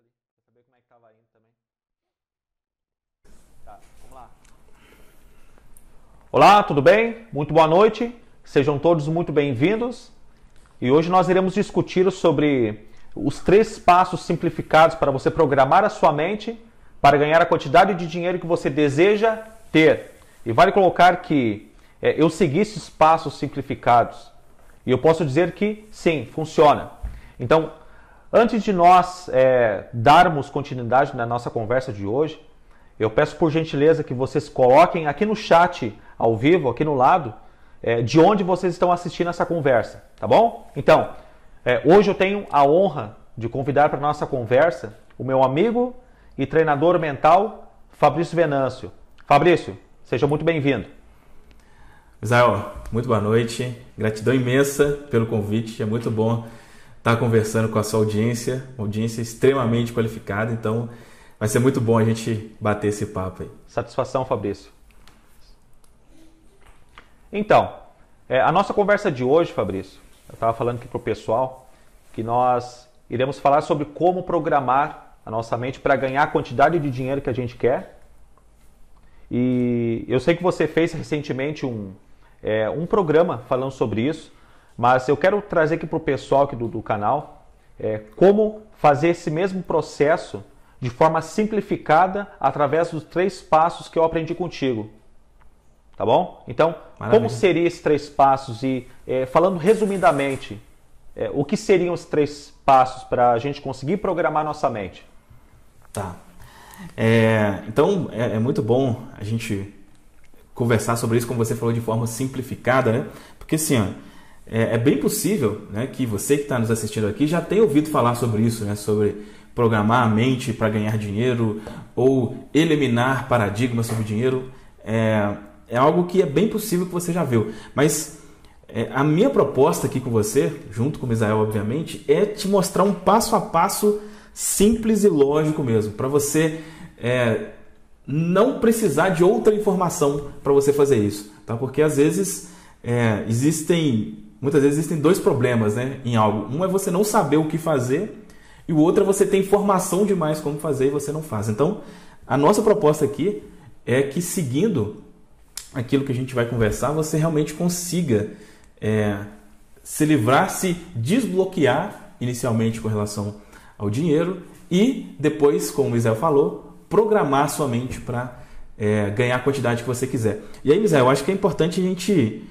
ali, pra saber como é que tava indo também. Tá, vamos lá. Olá, tudo bem? Muito boa noite. Sejam todos muito bem-vindos. E hoje nós iremos discutir sobre os 3 passos simplificados para você programar a sua mente para ganhar a quantidade de dinheiro que você deseja ter. E vale colocar que eu segui esses passos simplificados. E eu posso dizer que sim, funciona. Então, antes de nós darmos continuidade na nossa conversa de hoje, eu peço por gentileza que vocês coloquem aqui no chat, ao vivo, aqui no lado, de onde vocês estão assistindo essa conversa, tá bom? Então, hoje eu tenho a honra de convidar para a nossa conversa o meu amigo e treinador mental, Fabrício Venâncio. Fabrício, seja muito bem-vindo. Israel, muito boa noite. Gratidão imensa pelo convite. É muito bom estar conversando com a sua audiência, uma audiência extremamente qualificada, então vai ser muito bom a gente bater esse papo aí. Satisfação, Fabrício. Então, a nossa conversa de hoje, Fabrício, eu estava falando aqui para o pessoal que nós iremos falar sobre como programar a nossa mente para ganhar a quantidade de dinheiro que a gente quer. E eu sei que você fez recentemente um programa falando sobre isso, mas eu quero trazer aqui para o pessoal aqui do canal como fazer esse mesmo processo de forma simplificada através dos 3 passos que eu aprendi contigo. Tá bom? Então, Maravilha. Como seriam esses 3 passos? E falando resumidamente, o que seriam os 3 passos para a gente conseguir programar nossa mente? Tá. Então, é muito bom a gente conversar sobre isso, como você falou, de forma simplificada, né? Porque assim, ó, é bem possível, né, que você que está nos assistindo aqui já tenha ouvido falar sobre isso, né? Sobre programar a mente para ganhar dinheiro ou eliminar paradigmas sobre dinheiro. É algo que é bem possível que você já viu. Mas a minha proposta aqui com você, junto com o Misael, obviamente, é te mostrar um passo a passo simples e lógico mesmo, para você não precisar de outra informação para você fazer isso, tá? Porque às vezes muitas vezes existem 2 problemas, né, em algo. Um é você não saber o que fazer e o outro é você ter informação demais como fazer e você não faz. Então, a nossa proposta aqui é que, seguindo aquilo que a gente vai conversar, você realmente consiga se livrar, se desbloquear inicialmente com relação ao dinheiro e depois, como o Misael falou, programar sua mente para ganhar a quantidade que você quiser. E aí, Misael, eu acho que é importante a gente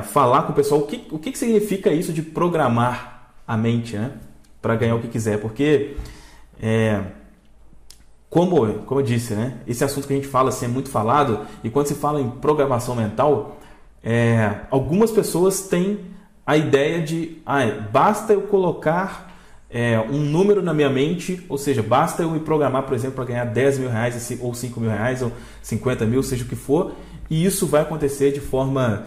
falar com o pessoal o que significa isso de programar a mente, né, para ganhar o que quiser, porque como eu disse, né, esse assunto que a gente fala assim, é muito falado, e quando se fala em programação mental, algumas pessoas têm a ideia de basta eu colocar um número na minha mente, ou seja, basta eu me programar, por exemplo, para ganhar 10 mil reais, ou 5 mil reais, ou 50 mil, seja o que for, e isso vai acontecer de forma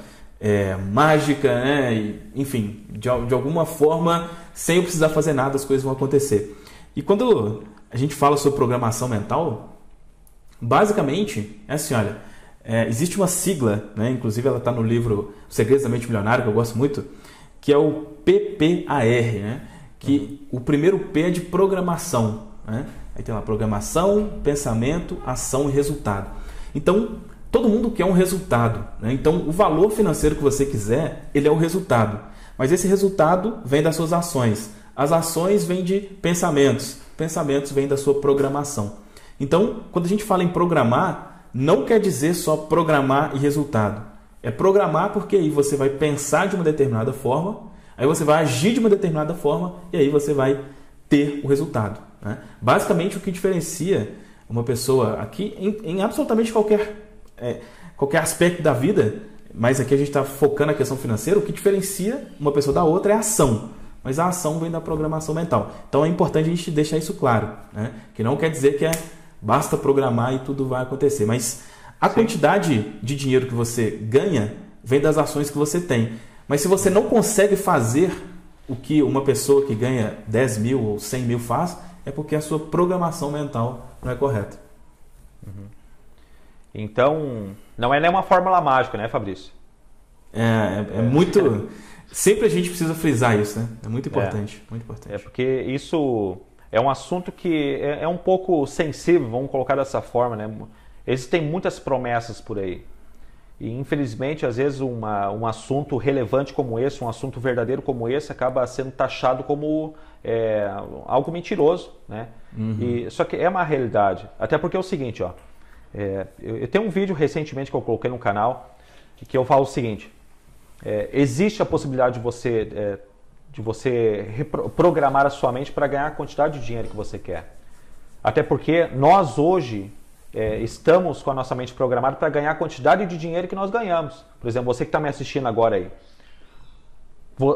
mágica, né? E, enfim, de alguma forma, sem eu precisar fazer nada, as coisas vão acontecer. E quando a gente fala sobre programação mental, basicamente é assim, olha, existe uma sigla, né? Inclusive ela está no livro Os Segredos da Mente Milionária, que eu gosto muito, que é o PPAR, né? Que o primeiro P é de programação, né? Aí tem lá programação, pensamento, ação e resultado. Então, todo mundo quer um resultado, né? Então, o valor financeiro que você quiser, ele é o resultado. Mas esse resultado vem das suas ações. As ações vêm de pensamentos. Pensamentos vêm da sua programação. Então, quando a gente fala em programar, não quer dizer só programar e resultado. É programar porque aí você vai pensar de uma determinada forma, aí você vai agir de uma determinada forma e aí você vai ter o resultado, né? Basicamente, o que diferencia uma pessoa aqui em absolutamente qualquer aspecto da vida, mas aqui a gente está focando na questão financeira, o que diferencia uma pessoa da outra é a ação. Mas a ação vem da programação mental. Então é importante a gente deixar isso claro, né? Que não quer dizer que basta programar e tudo vai acontecer. Mas a quantidade de dinheiro que você ganha vem das ações que você tem. Mas se você não consegue fazer o que uma pessoa que ganha 10 mil ou 100 mil faz, é porque a sua programação mental não é correta. Uhum. Então, não é nenhuma fórmula mágica, né, Fabrício? Muito... Sempre a gente precisa frisar isso, né? É muito importante, muito importante. Porque isso é um assunto que é um pouco sensível, vamos colocar dessa forma, né? Existem muitas promessas por aí. E, infelizmente, às vezes um assunto relevante como esse, um assunto verdadeiro como esse, acaba sendo taxado como algo mentiroso, né? Só que é uma realidade. Até porque é o seguinte, ó, eu tenho um vídeo recentemente que eu coloquei no canal que eu falo o seguinte, existe a possibilidade de você reprogramar a sua mente para ganhar a quantidade de dinheiro que você quer. Até porque nós hoje estamos com a nossa mente programada para ganhar a quantidade de dinheiro que nós ganhamos. Por exemplo, você que está me assistindo agora aí,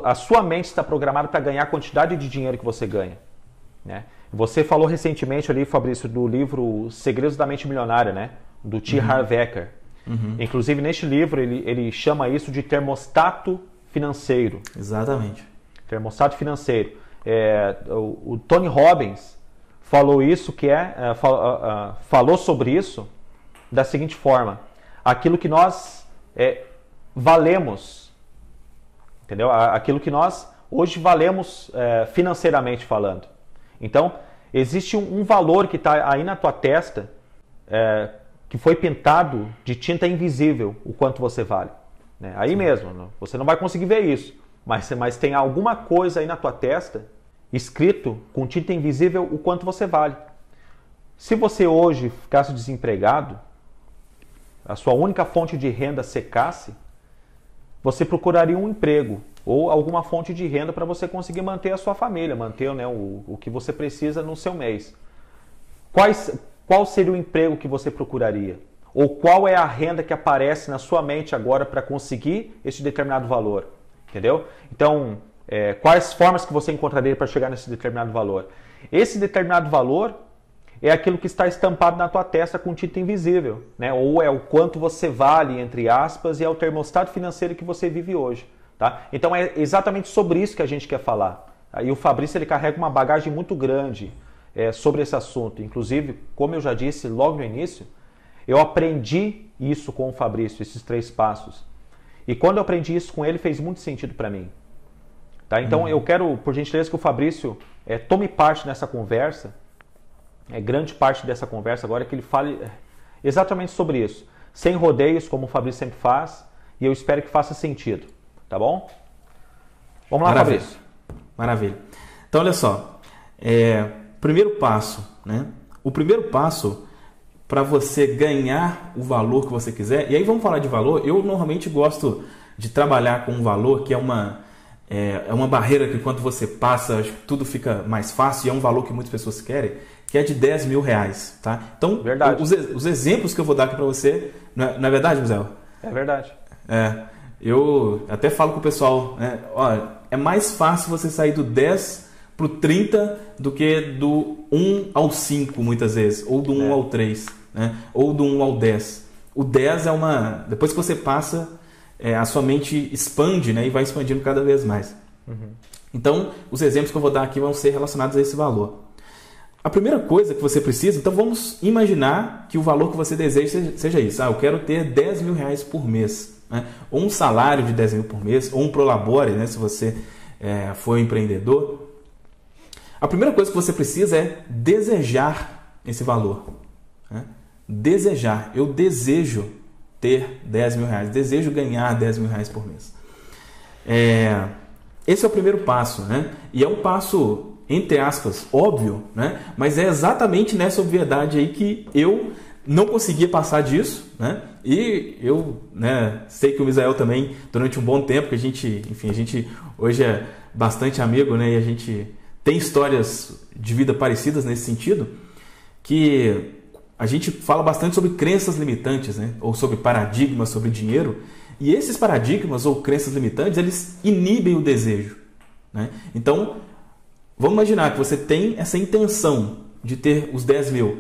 a sua mente está programada para ganhar a quantidade de dinheiro que você ganha, né? Você falou recentemente ali, Fabrício, do livro Segredos da Mente Milionária, né? Do T. Harv Eker. Inclusive, neste livro, ele chama isso de termostato financeiro. Exatamente. Termostato financeiro. O Tony Robbins falou isso, falou sobre isso da seguinte forma: aquilo que nós valemos, entendeu? Aquilo que nós hoje valemos financeiramente falando. Então, existe um valor que está aí na tua testa, que foi pintado de tinta invisível, o quanto você vale, né? Aí Sim. mesmo, você não vai conseguir ver isso, mas tem alguma coisa aí na tua testa, escrito com tinta invisível, o quanto você vale. Se você hoje ficasse desempregado, a sua única fonte de renda secasse, você procuraria um emprego ou alguma fonte de renda para você conseguir manter a sua família, manter, né, o que você precisa no seu mês. Qual seria o emprego que você procuraria? Ou qual é a renda que aparece na sua mente agora para conseguir esse determinado valor? Entendeu? Então, quais formas que você encontraria para chegar nesse determinado valor? Esse determinado valor é aquilo que está estampado na tua testa com tinta invisível, né? Ou é o quanto você vale, entre aspas, e é o termostato financeiro que você vive hoje. Tá? Então é exatamente sobre isso que a gente quer falar. E o Fabrício, ele carrega uma bagagem muito grande sobre esse assunto. Inclusive, como eu já disse logo no início, eu aprendi isso com o Fabrício, esses 3 passos. E quando eu aprendi isso com ele, fez muito sentido para mim. Tá? Então eu quero, por gentileza, que o Fabrício tome parte nessa conversa, grande parte dessa conversa agora, que ele fale exatamente sobre isso. Sem rodeios, como o Fabrício sempre faz, e eu espero que faça sentido. Tá bom? Vamos lá, Maravilha. Fabrício. Maravilha. Então, olha só. Primeiro passo, né? O primeiro passo para você ganhar o valor que você quiser. E aí vamos falar de valor. Eu normalmente gosto de trabalhar com um valor que é uma barreira que quando você passa, acho que tudo fica mais fácil e é um valor que muitas pessoas querem, que é de R$10.000, tá? Então, os exemplos que eu vou dar aqui para você, não é verdade, José? É verdade. Eu até falo com o pessoal, né? Olha, é mais fácil você sair do 10 para o 30 do que do 1 ao 5, muitas vezes, ou do 1 ao 3, né? Ou do 1 ao 10. O 10 depois que você passa, a sua mente expande, né? E vai expandindo cada vez mais. Então, os exemplos que eu vou dar aqui vão ser relacionados a esse valor. A primeira coisa que você precisa, então vamos imaginar que o valor que você deseja seja isso. Eu quero ter R$10.000 por mês. Né? Ou um salário de 10 mil por mês, ou um prolabore, né? Se você for empreendedor. A primeira coisa que você precisa é desejar esse valor. Né? Desejar. Eu desejo ter R$10.000, desejo ganhar R$10.000 por mês. Esse é o primeiro passo, né? E é um passo, entre aspas, óbvio, né? Mas é exatamente nessa obviedade aí que eu não conseguia passar disso, né? E eu, né, sei que o Misael também, durante um bom tempo, que a gente hoje é bastante amigo, né? E a gente tem histórias de vida parecidas nesse sentido, que a gente fala bastante sobre crenças limitantes, né? Ou sobre paradigmas sobre dinheiro. E esses paradigmas ou crenças limitantes, eles inibem o desejo, né? Então, vamos imaginar que você tem essa intenção de ter os 10 mil.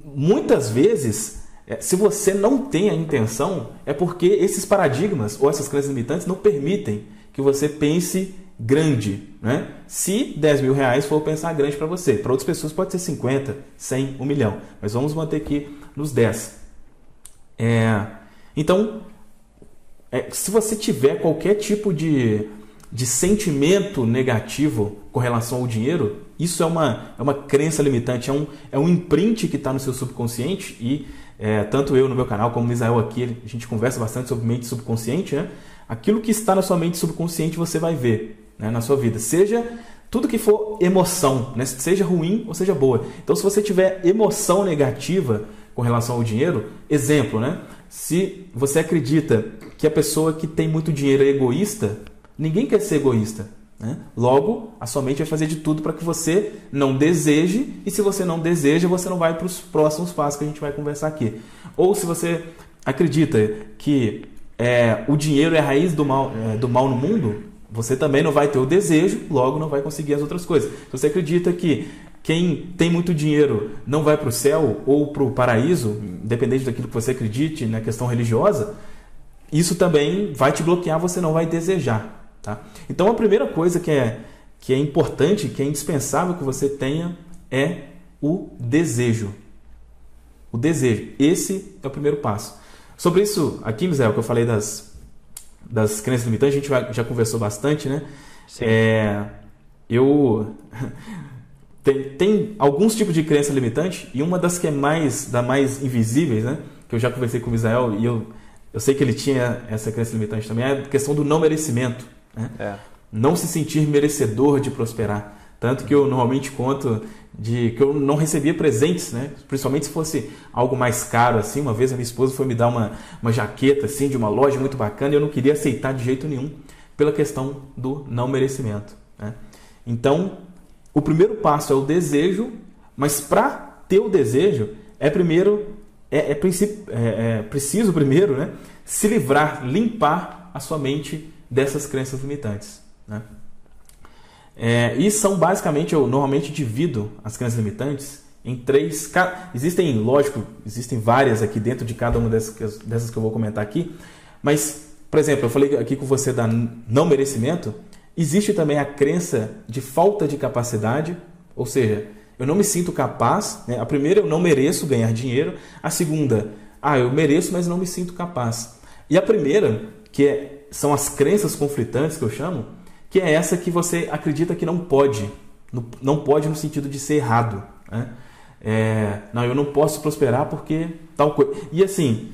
Muitas vezes, se você não tem a intenção, é porque esses paradigmas ou essas crenças limitantes não permitem que você pense grande, né? Se R$10.000 for pensar grande para você, para outras pessoas pode ser 50, 100, 1 milhão, mas vamos manter aqui nos 10. Então, se você tiver qualquer tipo de sentimento negativo com relação ao dinheiro, Isso é uma crença limitante, é um imprint que está no seu subconsciente e tanto eu no meu canal como o Misael aqui, a gente conversa bastante sobre mente subconsciente, né? Aquilo que está na sua mente subconsciente você vai ver, né, na sua vida. Seja tudo que for emoção, né? Seja ruim ou seja boa. Então, se você tiver emoção negativa com relação ao dinheiro, exemplo, né? Se você acredita que a pessoa que tem muito dinheiro é egoísta, ninguém quer ser egoísta, né? Logo, a sua mente vai fazer de tudo para que você não deseje, e se você não deseja, você não vai para os próximos passos que a gente vai conversar aqui. Ou se você acredita que o dinheiro é a raiz do mal no mundo, você também não vai ter o desejo, logo não vai conseguir as outras coisas. Se você acredita que quem tem muito dinheiro não vai para o céu ou para o paraíso, independente daquilo que você acredite na questão religiosa, isso também vai te bloquear, você não vai desejar. Tá? Então a primeira coisa que é importante, que é indispensável que você tenha é o desejo. O desejo. Esse é o primeiro passo. Sobre isso aqui, Misael, que eu falei das crenças limitantes, a gente já conversou bastante, né? Sim. Tem alguns tipos de crença limitante, e uma das que é mais invisíveis, né? Que eu já conversei com o Misael e eu sei que ele tinha essa crença limitante também, é a questão do não merecimento, né? Não se sentir merecedor de prosperar. Tanto que eu normalmente conto que eu não recebia presentes, né? Principalmente se fosse algo mais caro, assim. Uma vez a minha esposa foi me dar uma jaqueta assim, de uma loja muito bacana, e eu não queria aceitar de jeito nenhum, pela questão do não merecimento, né? Então, o primeiro passo é o desejo, mas para ter o desejo, preciso primeiro, né, se livrar, limpar a sua mente dessas crenças limitantes, né? E são basicamente, eu normalmente divido as crenças limitantes em 3. Existem várias aqui dentro de cada uma dessas que eu vou comentar aqui, mas, por exemplo, eu falei aqui com você da não merecimento. Existe também a crença de falta de capacidade, ou seja, eu não me sinto capaz, né? A primeira, eu não mereço ganhar dinheiro. A segunda, eu mereço, mas não me sinto capaz. E a primeira, são as crenças conflitantes que eu chamo, que é essa que você acredita que não pode. Não pode no sentido de ser errado, né? Não, eu não posso prosperar porque tal coisa. E assim,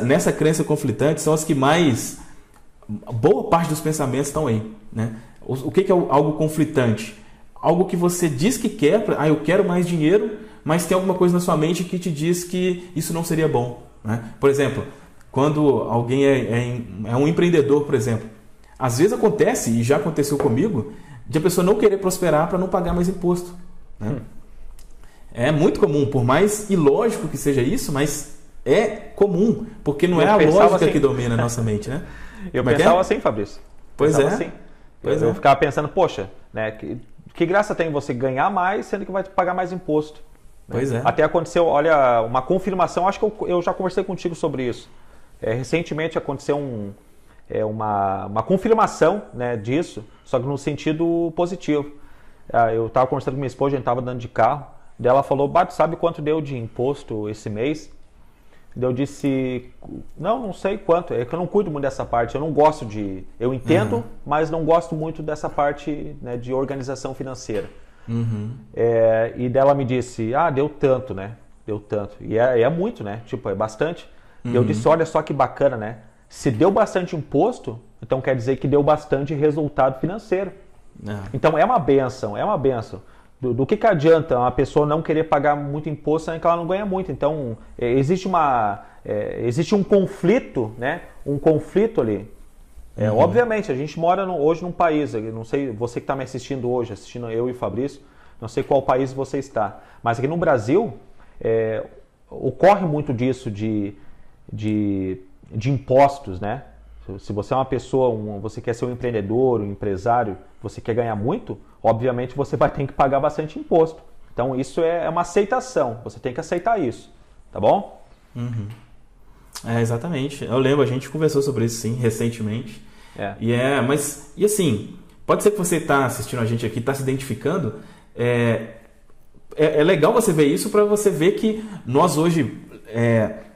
nessa crença conflitante são as que mais... Boa parte dos pensamentos estão aí, né? O que é algo conflitante? Algo que você diz que quer, eu quero mais dinheiro, mas tem alguma coisa na sua mente que te diz que isso não seria bom, né? Por exemplo, quando alguém é um empreendedor, por exemplo, às vezes acontece, e já aconteceu comigo, de a pessoa não querer prosperar para não pagar mais imposto, né? É muito comum, por mais ilógico que seja isso, mas é comum, porque não é a lógica assim, que domina a nossa mente, né? Eu pensava assim, Fabrício. Pois é. Assim. Eu ficava pensando, poxa, né, que graça tem você ganhar mais, sendo que vai pagar mais imposto. Né? Pois é. Até aconteceu, olha, uma confirmação, acho que eu já conversei contigo sobre isso. Recentemente aconteceu uma confirmação, né, disso, só que no sentido positivo. Eu estava conversando com minha esposa, a gente estava andando de carro, daí ela falou, Bato, sabe quanto deu de imposto esse mês? Eu disse, não sei quanto, é que eu não cuido muito dessa parte, eu não gosto de... Eu entendo, mas não gosto muito dessa parte, né, de organização financeira. E dela me disse, deu tanto, né? Deu tanto. E é muito, né? Tipo, é bastante. E eu disse, olha só que bacana, né? Se deu bastante imposto, então quer dizer que deu bastante resultado financeiro. Então é uma bênção, é uma bênção. Do que adianta uma pessoa não querer pagar muito imposto sendo que ela não ganha muito? Então, existe um conflito, né? Um conflito ali. Obviamente, a gente mora hoje num país, eu não sei, você que está me assistindo hoje, assistindo eu e o Fabrício, não sei qual país você está, mas aqui no Brasil, ocorre muito disso de impostos, né? Se você é uma pessoa, você quer ser um empreendedor, um empresário, você quer ganhar muito, obviamente você vai ter que pagar bastante imposto. Então isso é uma aceitação, você tem que aceitar isso, tá bom? Exatamente. Eu lembro, a gente conversou sobre isso sim, recentemente. E assim, pode ser que você está assistindo a gente aqui, está se identificando. É legal você ver isso para você ver que nós hoje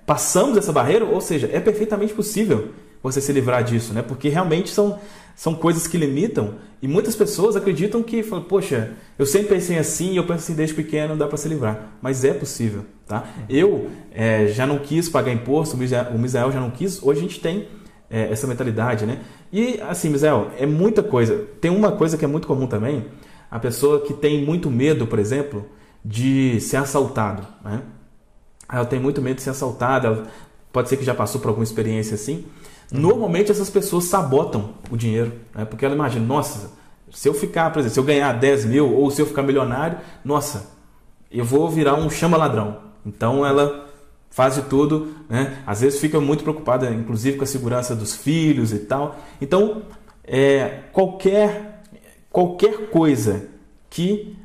passamos essa barreira, ou seja, é perfeitamente possível você se livrar disso, né? Porque realmente são coisas que limitam e muitas pessoas acreditam que, falam, poxa, eu sempre pensei assim, eu penso assim desde pequeno, dá para se livrar. Mas é possível, tá? Eu já não quis pagar imposto, o Misael já não quis, hoje a gente tem essa mentalidade, né? E assim, Misael, é muita coisa. Tem uma coisa que é muito comum também, a pessoa que tem muito medo, por exemplo, de ser assaltado, né? Ela tem muito medo de ser assaltada, ela pode ser que já passou por alguma experiência assim. Normalmente essas pessoas sabotam o dinheiro, né? Porque ela imagina, nossa, se eu ficar, por exemplo, se eu ganhar 10 mil ou se eu ficar milionário, nossa, eu vou virar um chama-ladrão. Então ela faz de tudo, né? Às vezes fica muito preocupada, inclusive com a segurança dos filhos e tal. Então, qualquer coisa que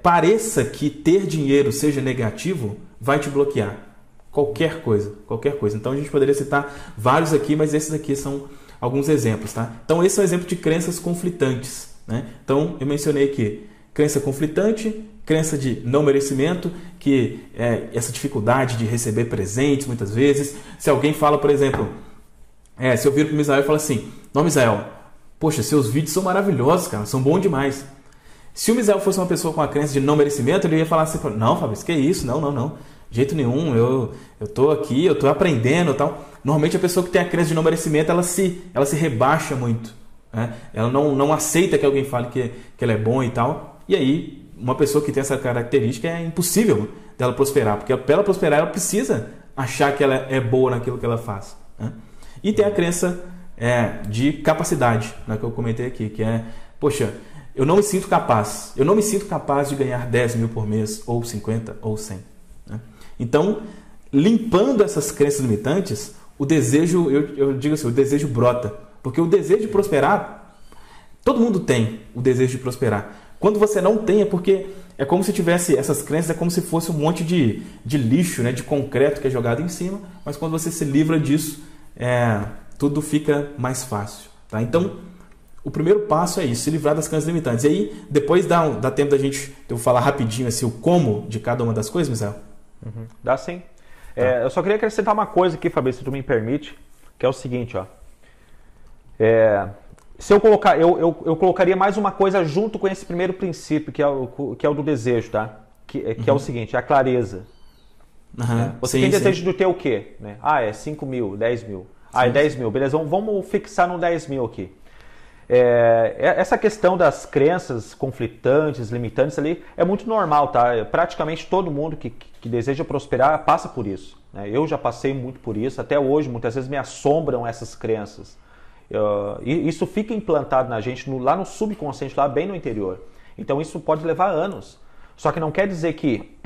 pareça que ter dinheiro seja negativo, vai te bloquear. Qualquer coisa. Então a gente poderia citar vários aqui, mas esses aqui são alguns exemplos, tá? Então esse é um exemplo de crenças conflitantes, né? Então eu mencionei aqui crença conflitante, crença de não merecimento, que é essa dificuldade de receber presentes muitas vezes. Se alguém fala, por exemplo, se eu viro para o Misael e falo assim, não, Misael, poxa, seus vídeos são maravilhosos, cara, são bons demais. Se o Misael fosse uma pessoa com a crença de não merecimento, ele ia falar assim, não, Fabrício, que isso? Não. De jeito nenhum, eu tô aqui, eu tô aprendendo e tal. Normalmente a pessoa que tem a crença de não merecimento, ela se rebaixa muito, né? Ela não aceita que alguém fale que ela é bom e tal. E aí, uma pessoa que tem essa característica é impossível dela prosperar. Porque para ela prosperar, ela precisa achar que ela é boa naquilo que ela faz, né? E tem a crença de capacidade, né, que eu comentei aqui, que poxa, eu não me sinto capaz. Eu não me sinto capaz de ganhar 10 mil por mês, ou 50, ou 100. Né? Então, limpando essas crenças limitantes, o desejo, eu digo assim, o desejo brota. Porque o desejo de prosperar, todo mundo tem o desejo de prosperar. Quando você não tem, é porque é como se tivesse essas crenças, é como se fosse um monte de lixo, né, de concreto que é jogado em cima, mas quando você se livra disso, tudo fica mais fácil. Tá? Então, o primeiro passo é isso, se livrar das crenças limitantes. E aí, depois dá tempo da gente, eu falar rapidinho assim, o como de cada uma das coisas, Misael? Dá sim. Eu só queria acrescentar uma coisa aqui, Fabrício, se tu me permite, que é o seguinte, ó. Se eu colocar, eu colocaria mais uma coisa junto com esse primeiro princípio, que é o do desejo, tá? Que é o seguinte, a clareza. Você tem desejo de ter o quê? Né? É 5 mil, 10 mil. É 10 mil, beleza, vamos fixar no 10 mil aqui. Essa questão das crenças conflitantes, limitantes ali, é muito normal, tá? Praticamente todo mundo que deseja prosperar passa por isso, né? Eu já passei muito por isso, até hoje muitas vezes me assombram essas crenças. Isso fica implantado na gente, lá no subconsciente, lá bem no interior. Então isso pode levar anos. Só que não quer dizer que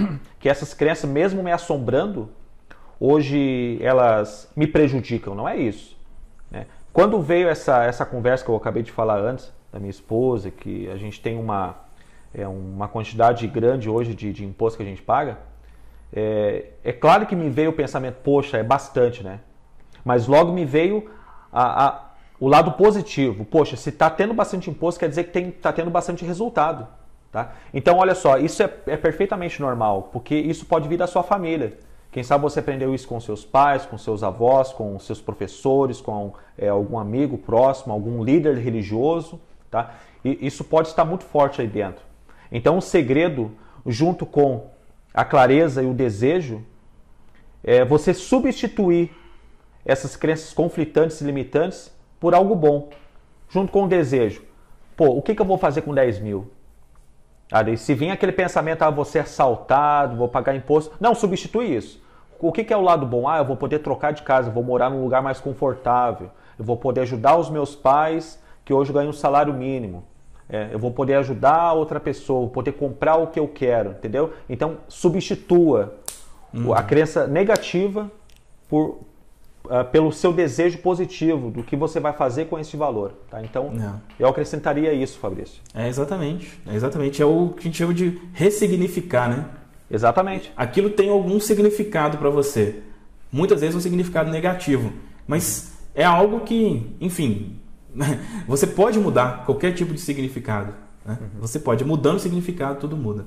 essas crenças, mesmo me assombrando, hoje elas me prejudicam, não é isso, né? Quando veio essa conversa que eu acabei de falar antes, da minha esposa, que a gente tem uma quantidade grande hoje de imposto que a gente paga, é claro que me veio o pensamento, poxa, é bastante, né? Mas logo me veio o lado positivo. Poxa, se está tendo bastante imposto, quer dizer que está tendo bastante resultado. Tá? Então, olha só, isso é perfeitamente normal, porque isso pode vir da sua família. Quem sabe você aprendeu isso com seus pais, com seus avós, com seus professores, com algum amigo próximo, algum líder religioso. Tá? E isso pode estar muito forte aí dentro. Então o segredo, junto com a clareza e o desejo, é você substituir essas crenças conflitantes e limitantes por algo bom, junto com o desejo. O que eu vou fazer com 10 mil? Se vir aquele pensamento, vou ser assaltado, vou pagar imposto. Não, substitui isso. O que é o lado bom? Eu vou poder trocar de casa, vou morar num lugar mais confortável. Eu vou poder ajudar os meus pais, que hoje ganham um salário mínimo. Eu vou poder ajudar outra pessoa, vou poder comprar o que eu quero, entendeu? Então, substitua a crença negativa pelo seu desejo positivo do que você vai fazer com esse valor. Tá? Então, eu acrescentaria isso, Fabrício. Exatamente. É o que a gente chama de ressignificar, né? Exatamente. Aquilo tem algum significado para você. Muitas vezes um significado negativo. Mas é algo que, enfim, você pode mudar qualquer tipo de significado. Né? Você pode. Mudando o significado, tudo muda.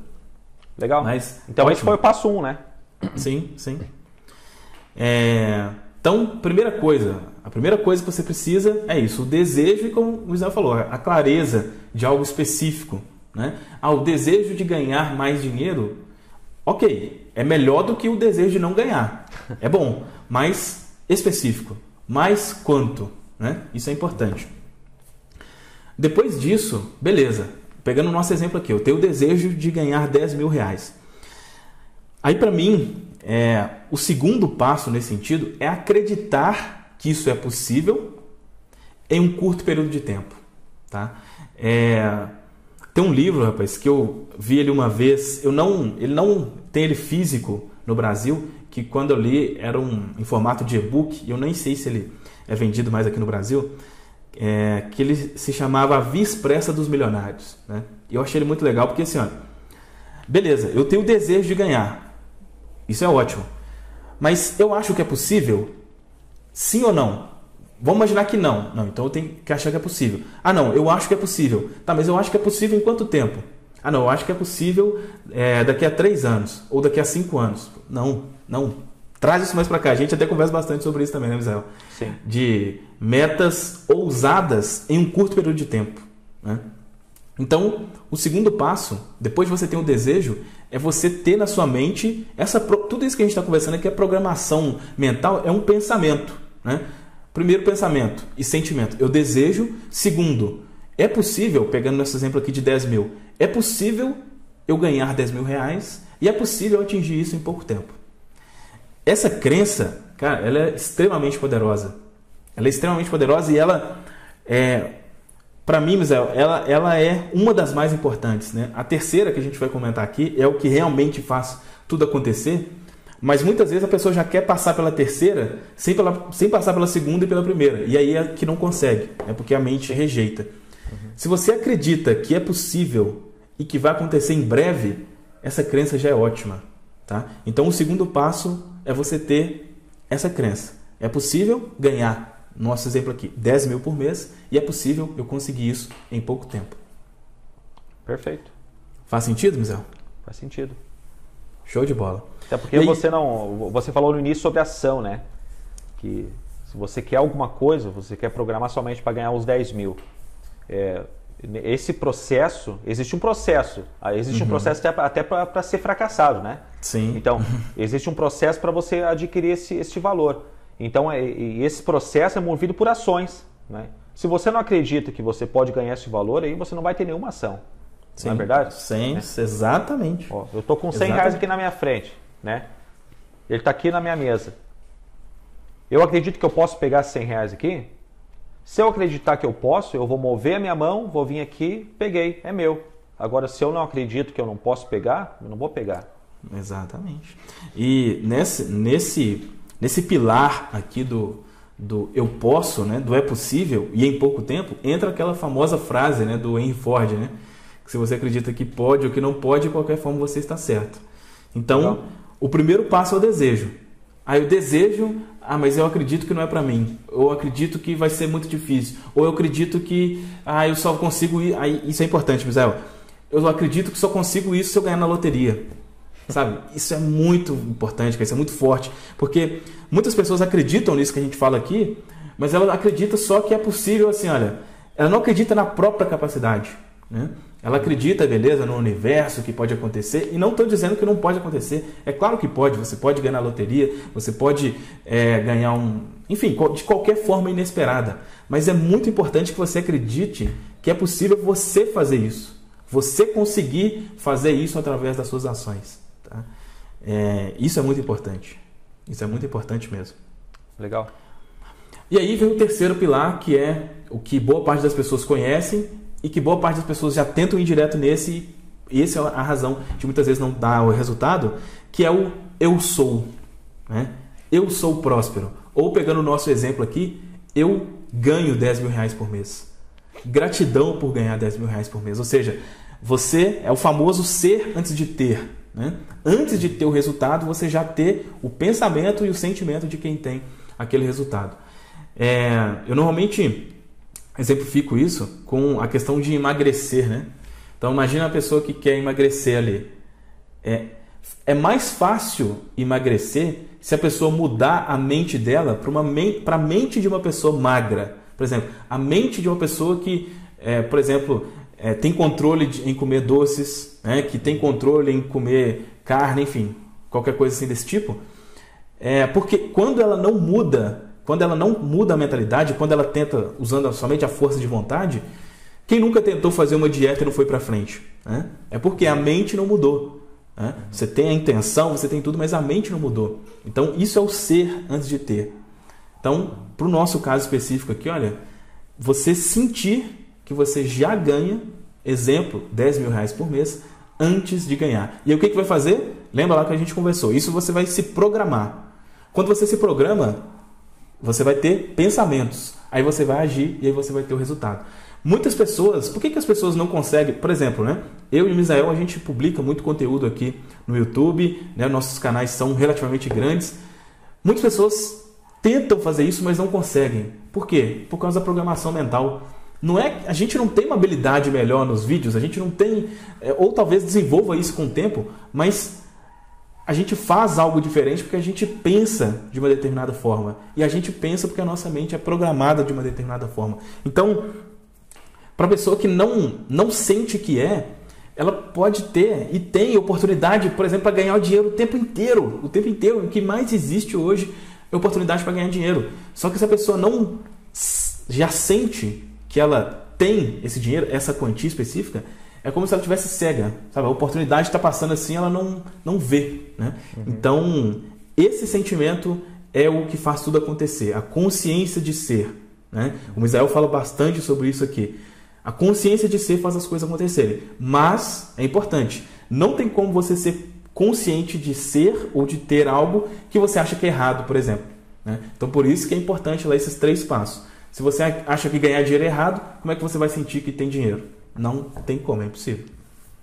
Legal. Então, esse foi o passo 1, né? Sim. Então, primeira coisa, A primeira coisa que você precisa é isso, o desejo e, como o Israel falou, a clareza de algo específico, né? O desejo de ganhar mais dinheiro, ok, é melhor do que o desejo de não ganhar. É bom, mas específico. Mais quanto, né? Isso é importante. Depois disso, beleza. Pegando o nosso exemplo aqui, eu tenho o desejo de ganhar 10 mil reais. Aí, para mim, o segundo passo nesse sentido é acreditar que isso é possível em um curto período de tempo. Tá? Tem um livro, rapaz, que eu vi ele uma vez. Ele não tem ele físico no Brasil, que quando eu li era em formato de e-book, e eu nem sei se ele é vendido mais aqui no Brasil. Que ele se chamava A Via Expressa dos Milionários, né? E eu achei ele muito legal porque assim, ó, beleza, eu tenho o desejo de ganhar, isso é ótimo, mas eu acho que é possível? Sim ou não? Vamos imaginar que não, então eu tenho que achar que é possível. Não, eu acho que é possível. Tá, mas eu acho que é possível em quanto tempo? Não, eu acho que é possível daqui a 3 anos ou daqui a 5 anos. Não. Traz isso mais para cá. A gente até conversa bastante sobre isso também, né, Misael? Sim. De metas ousadas em um curto período de tempo, né? Então, o segundo passo, depois de você ter um desejo, é você ter na sua mente tudo isso que a gente está conversando aqui, a programação mental é um pensamento, né? Primeiro, pensamento e sentimento. Eu desejo. Segundo, é possível, pegando nosso exemplo aqui de 10 mil, é possível eu ganhar 10 mil reais e é possível eu atingir isso em pouco tempo. Essa crença, cara, ela é extremamente poderosa. Ela é extremamente poderosa e ela para mim, Misael, ela é uma das mais importantes, né? A terceira que a gente vai comentar aqui é o que realmente faz tudo acontecer, mas muitas vezes a pessoa já quer passar pela terceira sem passar pela segunda e pela primeira. E aí é que não consegue, é porque a mente rejeita. Se você acredita que é possível e que vai acontecer em breve, essa crença já é ótima. Tá? Então, o segundo passo é você ter essa crença. É possível ganhar, nosso exemplo aqui, 10 mil por mês, e é possível eu conseguir isso em pouco tempo. Perfeito. Faz sentido, Misael? Faz sentido. Show de bola. Até porque você falou no início sobre ação, né? Que se você quer alguma coisa, você quer programar somente para ganhar os 10 mil. Esse processo, existe um processo. Existe um processo até para ser fracassado, né? Sim. Então, existe um processo para você adquirir esse valor. Então, esse processo é movido por ações, né? Se você não acredita que você pode ganhar esse valor, aí você não vai ter nenhuma ação. Sim, não é verdade? Sim, exatamente. Eu estou com 100 reais aqui na minha frente, né? Ele está aqui na minha mesa. Eu acredito que eu posso pegar 100 reais aqui? Se eu acreditar que eu posso, eu vou mover a minha mão, vou vir aqui, peguei, é meu. Agora, se eu não acredito que eu não posso pegar, eu não vou pegar. Exatamente. E nesse pilar aqui do eu posso, né, do é possível e em pouco tempo, entra aquela famosa frase, né, do Henry Ford, né, que se você acredita que pode ou que não pode, de qualquer forma você está certo. Então, o primeiro passo é o desejo. Aí o desejo, mas eu acredito que não é para mim. Eu acredito que vai ser muito difícil. Ou eu acredito que eu só consigo ir. Aí, isso é importante, Misael. Eu acredito que só consigo isso se eu ganhar na loteria. Sabe? Isso é muito importante, isso é muito forte. Porque muitas pessoas acreditam nisso que a gente fala aqui, mas ela acredita só que é possível assim, olha, ela não acredita na própria capacidade, né? Ela acredita, beleza, no universo que pode acontecer, e não estou dizendo que não pode acontecer. É claro que pode, você pode ganhar na loteria, você pode ganhar enfim, de qualquer forma inesperada. Mas é muito importante que você acredite que é possível você fazer isso. Você conseguir fazer isso através das suas ações. Tá? Isso é muito importante. Isso é muito importante mesmo. Legal. E aí vem o terceiro pilar, que é o que boa parte das pessoas conhecem e que boa parte das pessoas já tentam ir direto nesse, e essa é a razão de muitas vezes não dar o resultado, que é o eu sou. Né? Eu sou próspero. Ou pegando o nosso exemplo aqui, eu ganho 10 mil reais por mês. Gratidão por ganhar 10 mil reais por mês. Ou seja, você é o famoso ser antes de ter. Né? Antes de ter o resultado, você já ter o pensamento e o sentimento de quem tem aquele resultado. Eu normalmente exemplifico isso com a questão de emagrecer, né? Então imagina a pessoa que quer emagrecer ali. É mais fácil emagrecer se a pessoa mudar a mente dela para a mente de uma pessoa magra. Por exemplo, a mente de uma pessoa que, por exemplo, tem controle em comer doces, né? Que tem controle em comer carne, enfim, qualquer coisa assim desse tipo. Porque quando ela não muda a mentalidade, quando ela tenta usando somente a força de vontade, quem nunca tentou fazer uma dieta e não foi para frente? Né? É porque a mente não mudou. Né? Você tem a intenção, você tem tudo, mas a mente não mudou. Então, isso é o ser antes de ter. Então, para o nosso caso específico aqui, olha, você sentir que você já ganha, exemplo, R$10.000 por mês, antes de ganhar. E aí, o que vai fazer? Lembra lá que a gente conversou. Isso você vai se programar. Quando você se programa, você vai ter pensamentos. Aí você vai agir e aí você vai ter o resultado. Muitas pessoas, por que as pessoas não conseguem? Por exemplo, né? Eu e o Misael, a gente publica muito conteúdo aqui no YouTube, né? Nossos canais são relativamente grandes. Muitas pessoas tentam fazer isso, mas não conseguem. Por quê? Por causa da programação mental. A gente não tem uma habilidade melhor nos vídeos, a gente não tem, ou talvez desenvolva isso com o tempo, mas a gente faz algo diferente porque a gente pensa de uma determinada forma. E a gente pensa porque a nossa mente é programada de uma determinada forma. Então, para a pessoa que não sente que ela pode ter e tem oportunidade, por exemplo, para ganhar o dinheiro o tempo inteiro. O tempo inteiro. O que mais existe hoje é oportunidade para ganhar dinheiro. Só que se a pessoa não já sente que ela tem esse dinheiro, essa quantia específica, é como se ela estivesse cega. Sabe? A oportunidade está passando assim, ela não vê. Né? Uhum. Então, esse sentimento é o que faz tudo acontecer. A consciência de ser. Né? O Misael fala bastante sobre isso aqui. A consciência de ser faz as coisas acontecerem. Mas, é importante, não tem como você ser consciente de ser ou de ter algo que você acha que é errado, por exemplo. Né? Então, por isso que é importante lá esses 3 passos. Se você acha que ganhar dinheiro é errado, como é que você vai sentir que tem dinheiro? Não tem como, é impossível.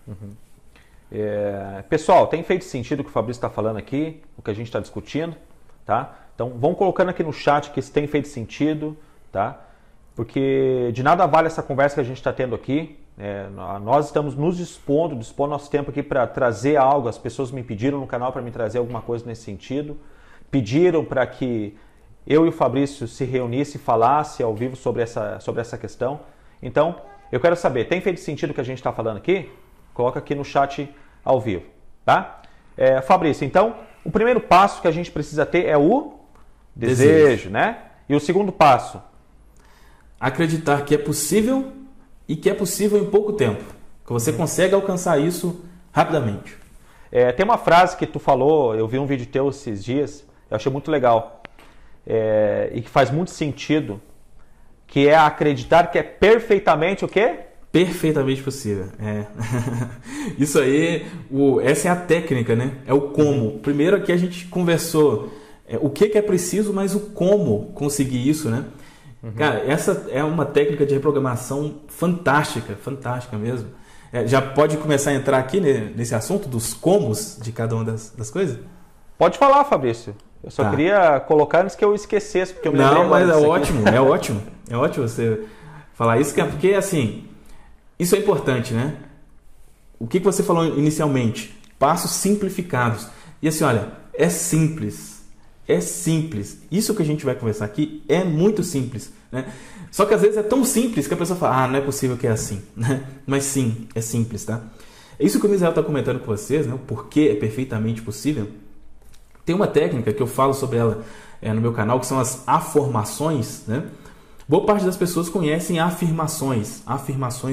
Uhum. Pessoal, tem feito sentido o que o Fabrício está falando aqui, o que a gente está discutindo, tá? Então, vão colocando aqui no chat que isso tem feito sentido, tá? Porque de nada vale essa conversa que a gente está tendo aqui. Nós estamos nos dispondo nosso tempo aqui para trazer algo. As pessoas me pediram no canal para me trazer alguma coisa nesse sentido. Pediram para que eu e o Fabrício se reunisse e falasse ao vivo sobre essa questão. Então, eu quero saber, tem feito sentido o que a gente está falando aqui? Coloca aqui no chat ao vivo, tá? Fabrício, então, o primeiro passo que a gente precisa ter é o desejo, né? E o segundo passo? Acreditar que é possível e que é possível em pouco tempo. Que você consegue alcançar isso rapidamente. Tem uma frase que tu falou, eu vi um vídeo teu esses dias, eu achei muito legal. E que faz muito sentido, que é acreditar que é perfeitamente o quê? Perfeitamente possível. Isso aí, essa é a técnica, né? É o como. Primeiro aqui a gente conversou o que é preciso, mas o como conseguir isso, né? Uhum. Cara, essa é uma técnica de reprogramação fantástica, fantástica mesmo. Já pode começar a entrar aqui nesse assunto dos comos de cada uma das coisas? Pode falar, Fabrício. Eu só queria colocar antes que eu esquecesse, porque eu me lembrei. Não, mas é ótimo, é ótimo. É ótimo você falar isso, porque assim, isso é importante, né? O que você falou inicialmente? Passos simplificados. E assim, olha, é simples. É simples. Isso que a gente vai conversar aqui é muito simples, né? Só que às vezes é tão simples que a pessoa fala, não é possível que é assim, né? Mas sim, é simples, tá? É isso que o Misael está comentando com vocês, né? O porquê é perfeitamente possível. Tem uma técnica que eu falo sobre ela no meu canal, que são as afirmações, né? Boa parte das pessoas conhecem afirmações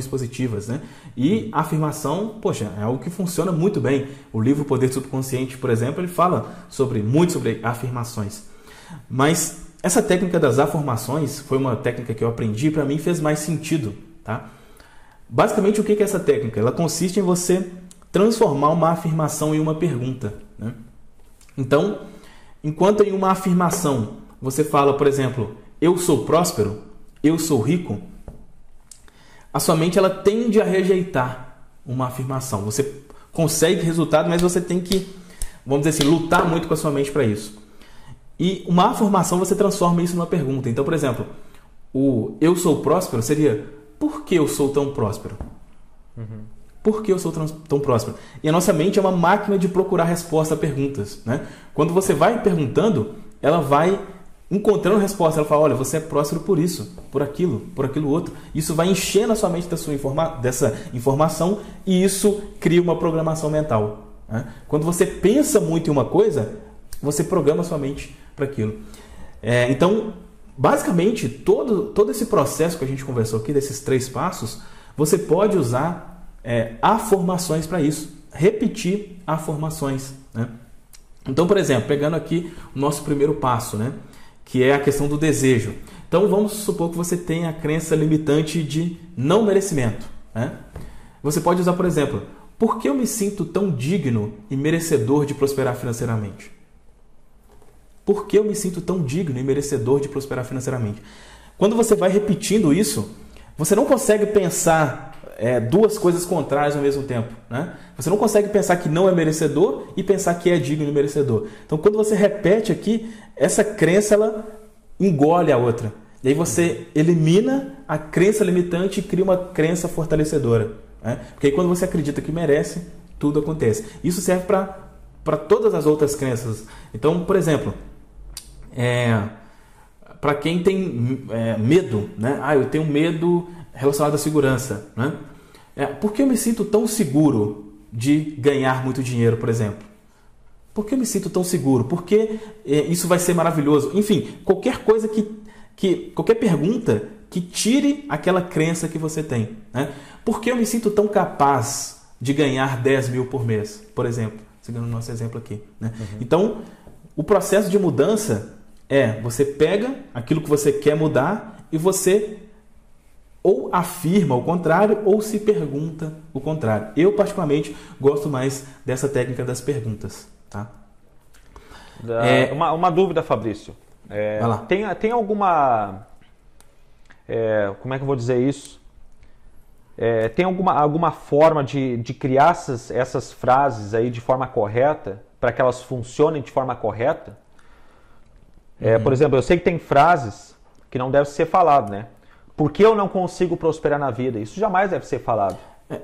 positivas, né? E afirmação, poxa, é algo que funciona muito bem. O livro Poder Subconsciente, por exemplo, ele fala muito sobre afirmações. Mas essa técnica das afirmações foi uma técnica que eu aprendi e para mim fez mais sentido, tá? Basicamente, o que é essa técnica? Ela consiste em você transformar uma afirmação em uma pergunta, né? Então, enquanto em uma afirmação você fala, por exemplo, eu sou próspero, eu sou rico, a sua mente ela tende a rejeitar uma afirmação. Você consegue resultado, mas você tem que, vamos dizer assim, lutar muito com a sua mente para isso. E uma afirmação você transforma isso numa pergunta. Então, por exemplo, o eu sou próspero seria, por que eu sou tão próspero? Uhum. Por que eu sou tão próspero? E a nossa mente é uma máquina de procurar resposta a perguntas, né? Quando você vai perguntando, ela vai encontrando resposta. Ela fala, olha, você é próspero por isso, por aquilo outro. Isso vai enchendo a sua mente dessa informação e isso cria uma programação mental, né? Quando você pensa muito em uma coisa, você programa a sua mente para aquilo. Então, basicamente, todo esse processo que a gente conversou aqui, desses 3 passos, você pode usar afirmações para isso. Repetir afirmações, né? Então, por exemplo, pegando aqui o nosso primeiro passo, né? Que é a questão do desejo. Então, vamos supor que você tenha a crença limitante de não merecimento, né? Você pode usar, por exemplo, por que eu me sinto tão digno e merecedor de prosperar financeiramente? Por que eu me sinto tão digno e merecedor de prosperar financeiramente? Quando você vai repetindo isso, você não consegue pensar 2 coisas contrárias ao mesmo tempo, né? Você não consegue pensar que não é merecedor e pensar que é digno e merecedor. Então, quando você repete aqui, essa crença ela engole a outra. E aí você elimina a crença limitante e cria uma crença fortalecedora, né? Porque aí quando você acredita que merece, tudo acontece. Isso serve para todas as outras crenças. Então, por exemplo, para quem tem medo, né? Eu tenho medo relacionado à segurança, né? Por que eu me sinto tão seguro de ganhar muito dinheiro, por exemplo? Por que eu me sinto tão seguro? Porque isso vai ser maravilhoso. Enfim, qualquer coisa qualquer pergunta que tire aquela crença que você tem, né? Por que eu me sinto tão capaz de ganhar 10 mil por mês, por exemplo? Seguindo o nosso exemplo aqui, né? Então, o processo de mudança você pega aquilo que você quer mudar e você ou afirma o contrário ou se pergunta o contrário. Eu, particularmente, gosto mais dessa técnica das perguntas. Tá? Uma dúvida, Fabrício. Vai lá. Tem alguma... como é que eu vou dizer isso? Tem alguma forma de criar essas frases aí de forma correta para que elas funcionem de forma correta? Por exemplo, eu sei que tem frases que não devem ser faladas, né? Por que eu não consigo prosperar na vida? Isso jamais deve ser falado.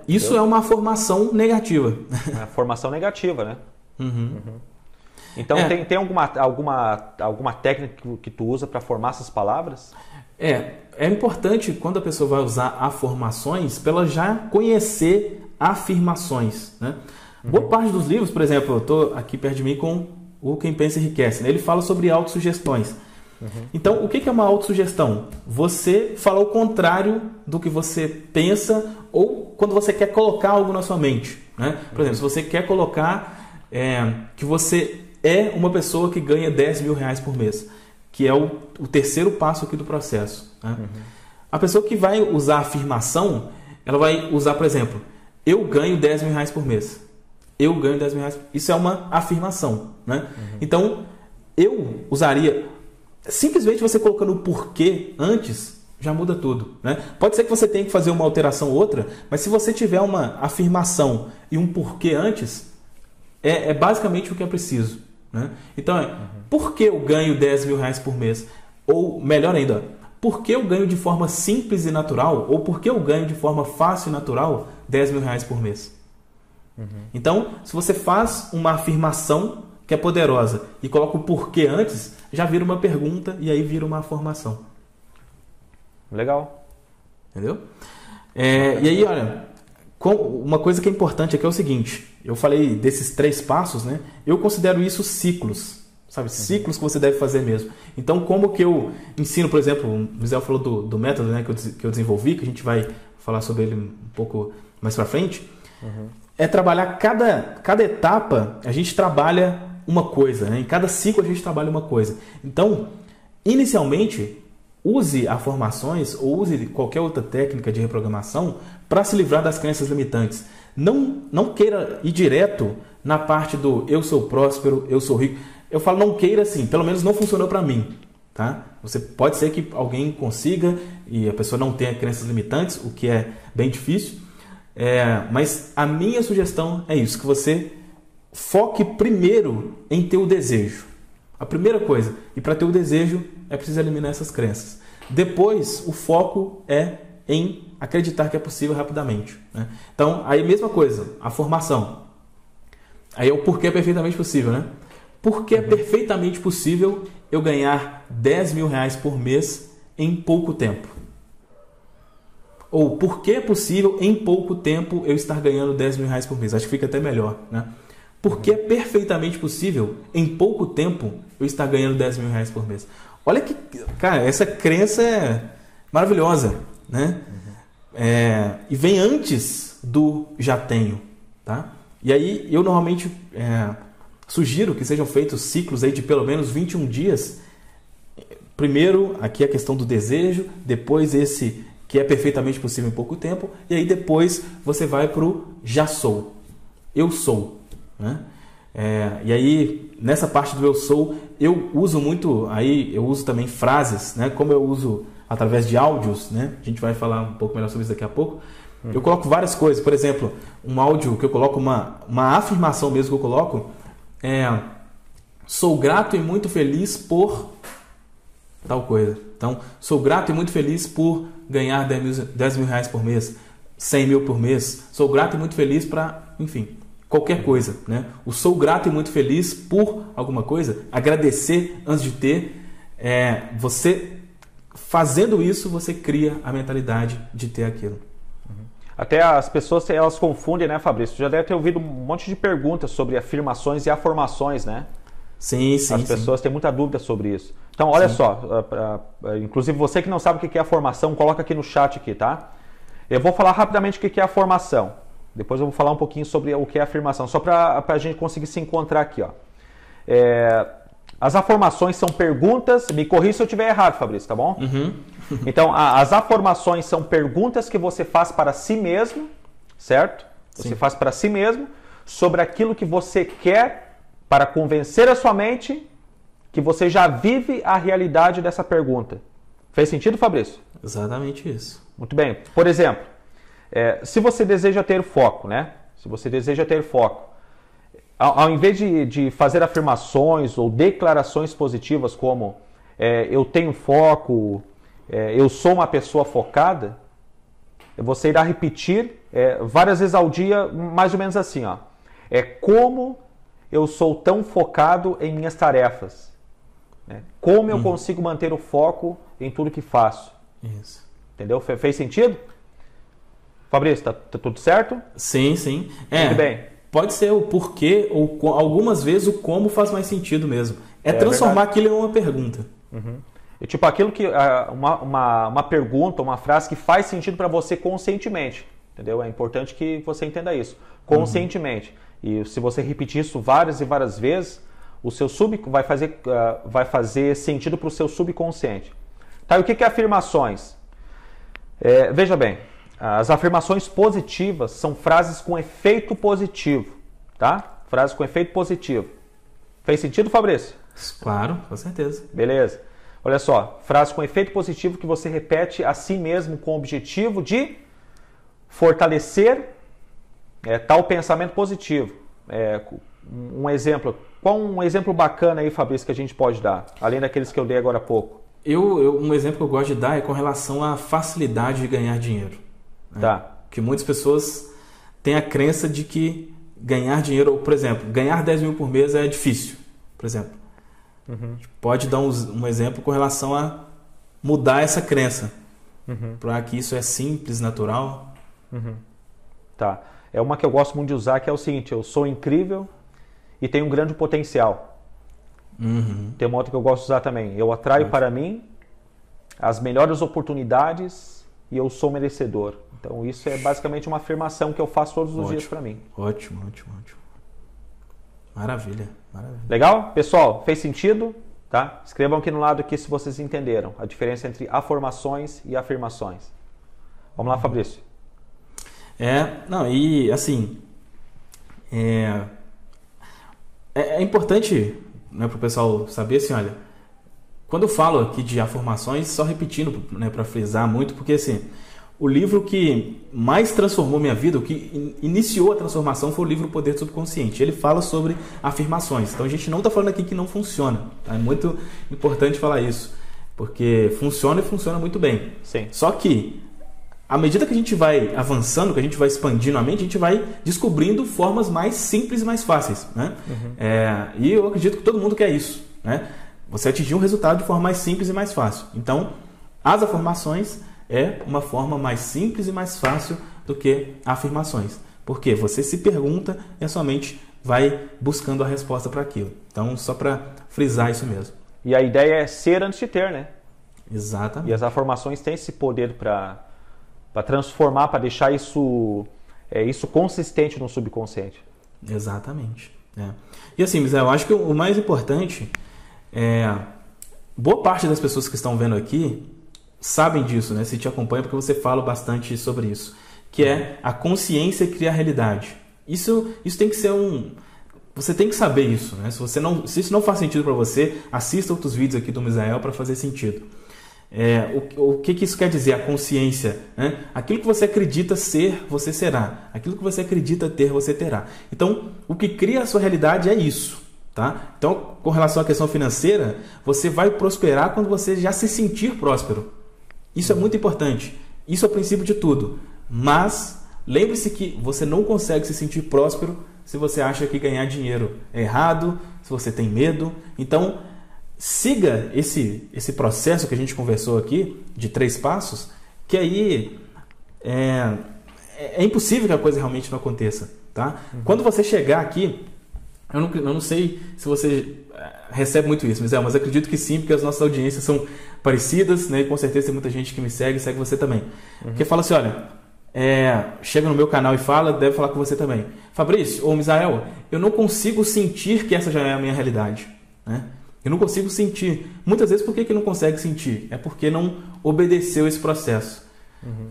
Isso entendeu? É uma formação negativa. É uma formação negativa, né? Então, tem alguma técnica que tu usa para formar essas palavras? É importante, quando a pessoa vai usar afirmações, para ela já conhecer afirmações, né? Boa parte dos livros, por exemplo, eu estou aqui perto de mim com o Quem Pensa Enriquece, né? Ele fala sobre autossugestões. Então, o que é uma autossugestão? Você fala o contrário do que você pensa ou quando você quer colocar algo na sua mente, né? Por exemplo, se você quer colocar que você é uma pessoa que ganha 10 mil reais por mês, que é o terceiro passo aqui do processo, né? A pessoa que vai usar a afirmação, ela vai usar, por exemplo, eu ganho 10 mil reais por mês. Eu ganho 10 mil reais. Isso é uma afirmação, né? Então, eu usaria... Simplesmente você colocando o porquê antes, já muda tudo, né? Pode ser que você tenha que fazer uma alteração ou outra, mas se você tiver uma afirmação e um porquê antes, é basicamente o que é preciso, né? Então, por que eu ganho 10 mil reais por mês? Ou, melhor ainda, por que eu ganho de forma simples e natural? Ou por que eu ganho de forma fácil e natural 10 mil reais por mês? Então, se você faz uma afirmação que é poderosa e coloca o porquê antes, já vira uma pergunta e aí vira uma afirmação. Legal. Entendeu? E aí, olha, uma coisa que é importante aqui é o seguinte, eu falei desses 3 passos, né? Eu considero isso ciclos, sabe? Ciclos que você deve fazer mesmo. Então, como que eu ensino, por exemplo, o Misael falou do método, né, que eu desenvolvi, que a gente vai falar sobre ele um pouco mais pra frente, é trabalhar cada etapa, a gente trabalha uma coisa, né? Em cada ciclo a gente trabalha uma coisa. Então, inicialmente, use afirmações ou use qualquer outra técnica de reprogramação para se livrar das crenças limitantes. Não queira ir direto na parte do eu sou próspero, eu sou rico. Eu falo não queira assim, pelo menos não funcionou para mim. Tá? Você pode ser que alguém consiga e a pessoa não tenha crenças limitantes, o que é bem difícil. Mas a minha sugestão é isso, que você foque primeiro em ter o desejo. A primeira coisa. E para ter o desejo é preciso eliminar essas crenças. Depois, o foco é em acreditar que é possível rapidamente, né? Então, aí mesma coisa, a formação. Aí é o porquê é perfeitamente possível, né? Porque é perfeitamente possível eu ganhar R$10.000 por mês em pouco tempo. Ou por que é possível em pouco tempo eu estar ganhando R$10.000 por mês? Acho que fica até melhor, né? Porque é perfeitamente possível em pouco tempo eu estar ganhando R$10.000 por mês. Olha que, cara, essa crença é maravilhosa, né? E vem antes do já tenho, tá? E aí eu normalmente sugiro que sejam feitos ciclos aí de pelo menos 21 dias. Primeiro, aqui a questão do desejo, depois esse que é perfeitamente possível em pouco tempo, e aí depois você vai para o já sou, eu sou, né? E aí nessa parte do eu sou, eu uso muito, aí eu uso também frases, né? Como eu uso através de áudios, né? A gente vai falar um pouco melhor sobre isso daqui a pouco. Eu coloco várias coisas, por exemplo, um áudio que eu coloco, uma afirmação mesmo que eu coloco, sou grato e muito feliz por tal coisa. Então, sou grato e muito feliz por ganhar R$10.000 por mês, 100 mil por mês. Sou grato e muito feliz para, enfim, qualquer coisa, né? O sou grato e muito feliz por alguma coisa, agradecer antes de ter, você fazendo isso, você cria a mentalidade de ter aquilo. Até as pessoas, elas confundem, né, Fabrício? Já deve ter ouvido um monte de perguntas sobre afirmações e afirmações, né? Sim. As pessoas têm muita dúvida sobre isso. Então, olha só, inclusive você que não sabe o que é a formação, coloca aqui no chat aqui, tá? Eu vou falar rapidamente o que é a formação. Depois eu vou falar um pouquinho sobre o que é a afirmação, só para a gente conseguir se encontrar aqui, ó. As afirmações são perguntas, me corrija se eu estiver errado, Fabrício, tá bom? Então, as afirmações são perguntas que você faz para si mesmo, certo? Você Sim. faz para si mesmo sobre aquilo que você quer para convencer a sua mente que você já vive a realidade dessa pergunta. Fez sentido, Fabrício? Exatamente isso. Muito bem. Por exemplo, se você deseja ter foco, né? Se você deseja ter foco, ao invés de fazer afirmações ou declarações positivas como eu tenho foco, eu sou uma pessoa focada, você irá repetir várias vezes ao dia, mais ou menos assim, ó. Como eu sou tão focado em minhas tarefas. Como eu consigo manter o foco em tudo que faço. Isso. Entendeu? Fez sentido? Fabrício, tá tudo certo? Sim. Muito bem. Pode ser o porquê, ou algumas vezes o como faz mais sentido mesmo. Transformar aquilo em uma pergunta. E tipo aquilo que uma pergunta, uma frase que faz sentido para você conscientemente. Entendeu? É importante que você entenda isso. Conscientemente. E se você repetir isso várias e várias vezes, o seu vai fazer sentido para o seu subconsciente. Tá, e o que é afirmações? Veja bem, as afirmações positivas são frases com efeito positivo, tá? Frases com efeito positivo. Fez sentido, Fabrício? Claro, com certeza. Beleza. Olha só, frase com efeito positivo que você repete a si mesmo com o objetivo de fortalecer tal pensamento positivo. Um exemplo. Qual um exemplo bacana aí, Fabrício, que a gente pode dar? Além daqueles que eu dei agora há pouco. Um exemplo que eu gosto de dar é com relação à facilidade de ganhar dinheiro. Né? Tá. Que muitas pessoas têm a crença de que ganhar dinheiro, por exemplo, ganhar 10 mil por mês é difícil, por exemplo. A gente pode dar um exemplo com relação a mudar essa crença. Para que isso é simples, natural. Tá. É uma que eu gosto muito de usar, que é o seguinte: eu sou incrível e tenho um grande potencial. Tem uma outra que eu gosto de usar também. Eu atraio para mim as melhores oportunidades e eu sou merecedor. Então isso é basicamente uma afirmação que eu faço todos os dias para mim. Ótimo. Maravilha. Legal? Pessoal, fez sentido? Tá? Escrevam aqui no lado aqui se vocês entenderam a diferença entre afirmações e afirmações. Vamos lá, Fabrício. E assim, é importante, né, para o pessoal saber assim, olha, quando eu falo aqui de afirmações, só repetindo, né, para frisar muito, porque assim, o livro que mais transformou minha vida, o que iniciou a transformação foi o livro O Poder do Subconsciente. Ele fala sobre afirmações. Então a gente não está falando aqui que não funciona. Tá? É muito importante falar isso, porque funciona e funciona muito bem. Sim. Só que à medida que a gente vai avançando, que a gente vai expandindo a mente, a gente vai descobrindo formas mais simples e mais fáceis, né? E eu acredito que todo mundo quer isso, né? Você atingir um resultado de forma mais simples e mais fácil. Então, as afirmações é uma forma mais simples e mais fácil do que afirmações. Porque você se pergunta e a sua mente vai buscando a resposta para aquilo. Então, só para frisar isso mesmo. E a ideia é ser antes de ter, né? Exatamente. E as afirmações têm esse poder para transformar, para deixar isso consistente no subconsciente. Exatamente. E assim, Misael, eu acho que o mais importante boa parte das pessoas que estão vendo aqui sabem disso, né? Se te acompanha, porque você fala bastante sobre isso, que é a consciência cria a realidade. Isso tem que ser você tem que saber isso, né? Se isso não faz sentido para você, assista outros vídeos aqui do Misael para fazer sentido. O que isso quer dizer? A consciência, né? Aquilo que você acredita ser, você será. Aquilo que você acredita ter, você terá. Então, o que cria a sua realidade é isso, tá? Então, com relação à questão financeira, você vai prosperar quando você já se sentir próspero. Isso é muito importante. Isso é o princípio de tudo. Mas lembre-se que você não consegue se sentir próspero se você acha que ganhar dinheiro é errado, se você tem medo. Então, siga esse processo que a gente conversou aqui, de 3 passos, que aí é impossível que a coisa realmente não aconteça. Tá? Quando você chegar aqui, eu não sei se você recebe muito isso, mas acredito que sim, porque as nossas audiências são parecidas, né? E com certeza tem muita gente que me segue você também. Que fala assim, olha, chega no meu canal e deve falar com você também. Fabrício ou Misael, eu não consigo sentir que essa já é a minha realidade, né? Eu não consigo sentir. Muitas vezes, por que não consegue sentir? É porque não obedeceu esse processo.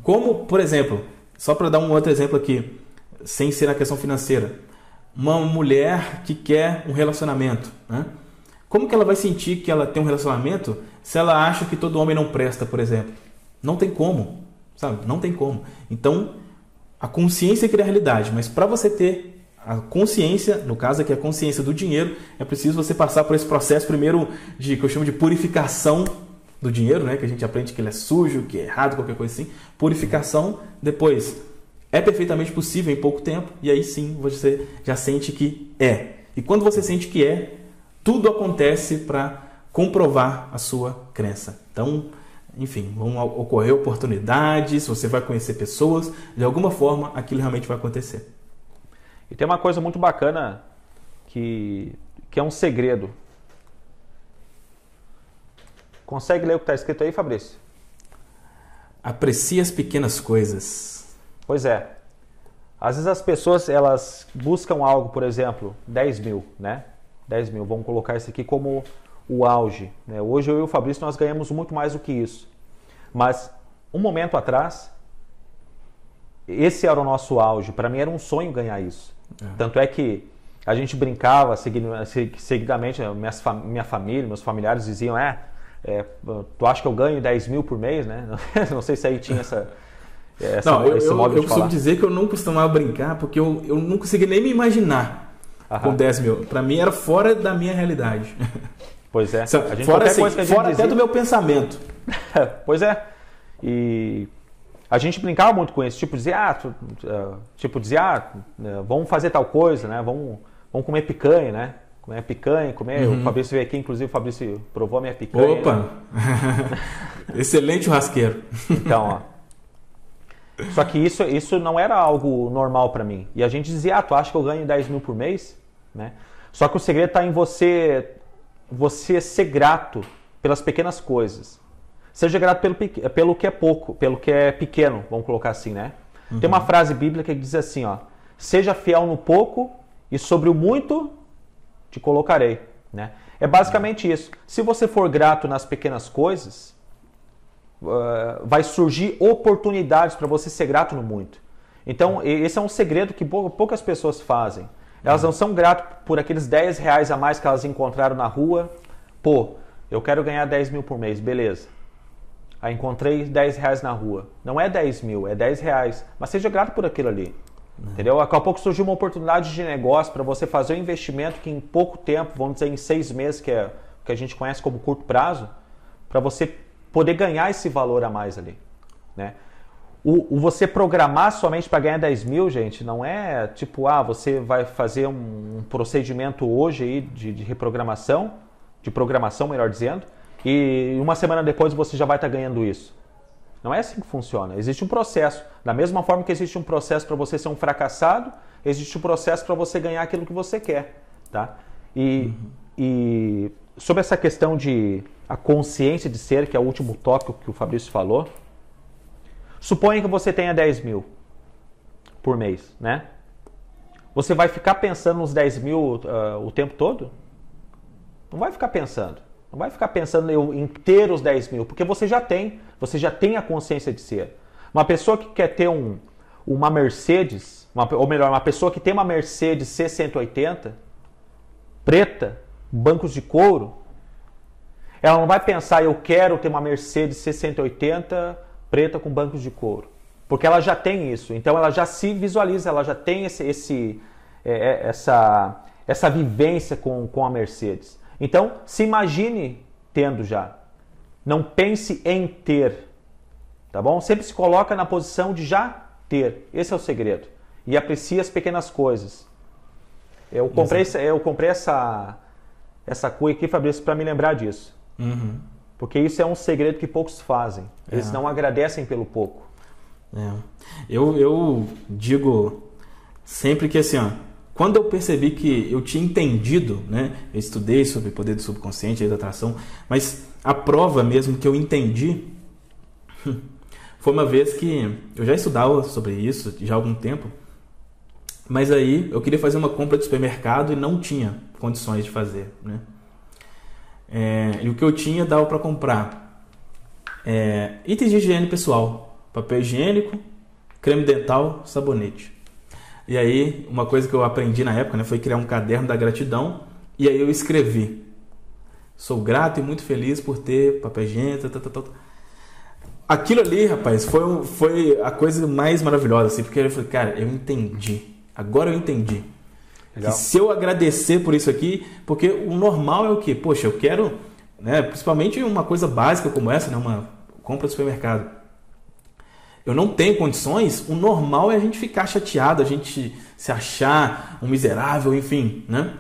Como, por exemplo, só para dar um outro exemplo aqui, sem ser a questão financeira, uma mulher que quer um relacionamento, né? Como que ela vai sentir que ela tem um relacionamento se ela acha que todo homem não presta, por exemplo? Não tem como, sabe? Não tem como. Então, a consciência cria a realidade, mas para você ter a consciência, no caso aqui a consciência do dinheiro, é preciso você passar por esse processo primeiro que eu chamo de purificação do dinheiro, né? Que a gente aprende que ele é sujo, que é errado, qualquer coisa assim. Purificação, depois é perfeitamente possível em pouco tempo, e aí sim você já sente que é. E quando você sente que tudo acontece para comprovar a sua crença. Então, enfim, vão ocorrer oportunidades, você vai conhecer pessoas, de alguma forma aquilo realmente vai acontecer. E tem uma coisa muito bacana que é um segredo. Consegue ler o que está escrito aí, Fabrício? Aprecie as pequenas coisas. Pois é. Às vezes as pessoas elas buscam algo, por exemplo, 10 mil, né? 10 mil, vamos colocar isso aqui como o auge, né? Hoje eu e o Fabrício nós ganhamos muito mais do que isso. Mas um momento atrás, esse era o nosso auge. Para mim era um sonho ganhar isso. Tanto é que a gente brincava seguidamente, minha família, meus familiares diziam, tu acha que eu ganho 10 mil por mês, né? Não sei se aí tinha esse modo de eu costumo dizer que eu não costumava brincar, porque eu não conseguia nem me imaginar com 10 mil. Para mim era fora da minha realidade. Pois é. Fora até do meu pensamento. Pois é. E a gente brincava muito com isso, vamos fazer tal coisa, né? Vamos comer picanha, né? O Fabrício veio aqui, inclusive o Fabrício provou a minha picanha. Opa! Né? Excelente churrasqueiro. Então, só que isso não era algo normal para mim. E a gente dizia, tu acha que eu ganho 10 mil por mês? Né? Só que o segredo está em você ser grato pelas pequenas coisas. Seja grato pelo que é pouco, pelo que é pequeno, vamos colocar assim, né? Tem uma frase bíblica que diz assim, seja fiel no pouco e sobre o muito te colocarei, né? É basicamente isso. Se você for grato nas pequenas coisas, vai surgir oportunidades para você ser grato no muito. Então, esse é um segredo que poucas pessoas fazem. Elas não são gratas por aqueles 10 reais a mais que elas encontraram na rua. Eu quero ganhar 10 mil por mês, beleza. Aí encontrei 10 reais na rua. Não é 10 mil, é 10 reais. Mas seja grato por aquilo ali. Entendeu? Daqui a pouco surgiu uma oportunidade de negócio para você fazer um investimento que em pouco tempo, vamos dizer em 6 meses, que é o que a gente conhece como curto prazo, para você poder ganhar esse valor a mais ali. Né? O você programar somente para ganhar 10 mil, gente, não é tipo, você vai fazer um procedimento hoje aí de reprogramação, de programação, melhor dizendo, e uma semana depois você já vai estar ganhando isso. Não é assim que funciona. Existe um processo. Da mesma forma que existe um processo para você ser um fracassado, existe um processo para você ganhar aquilo que você quer. Tá? E sobre essa questão de a consciência de ser, que é o último tópico que o Fabrício falou, suponha que você tenha 10 mil por mês, né? Você vai ficar pensando nos 10 mil o tempo todo? Não vai ficar pensando. Não vai ficar pensando em ter os 10 mil, porque você já tem a consciência de ser. Uma pessoa que quer ter uma Mercedes, ou melhor, uma pessoa que tem uma Mercedes C180, preta, bancos de couro, ela não vai pensar, eu quero ter uma Mercedes C180 preta com bancos de couro. Porque ela já tem isso. Então ela já se visualiza, ela já tem essa vivência com a Mercedes. Então se imagine tendo já. Não pense em ter. Tá bom? Sempre se coloca na posição de já ter. Esse é o segredo. E aprecie as pequenas coisas. Eu comprei essa cuia aqui, Fabrício, para me lembrar disso. Uhum. Porque isso é um segredo que poucos fazem. Eles não agradecem pelo pouco. Eu digo sempre que assim, quando eu percebi que eu tinha entendido, né, eu estudei sobre o poder do subconsciente, da atração, mas a prova mesmo que eu entendi foi uma vez que eu já estudava sobre isso já há algum tempo, mas aí eu queria fazer uma compra de supermercado e não tinha condições de fazer, né? E o que eu tinha dava para comprar itens de higiene pessoal, papel higiênico, creme dental, sabonete. E aí uma coisa que eu aprendi na época, né, foi criar um caderno da gratidão, e aí eu escrevi: sou grato e muito feliz por ter papel higiênico, Aquilo ali, rapaz, foi a coisa mais maravilhosa, assim, porque eu falei, cara, eu entendi. Agora eu entendi. Legal. Que se eu agradecer por isso aqui, porque o normal é o quê? Poxa, eu quero, né, principalmente uma coisa básica como essa, né, uma compra de supermercado. Eu não tenho condições, o normal é a gente ficar chateado, a gente se achar um miserável, enfim, né?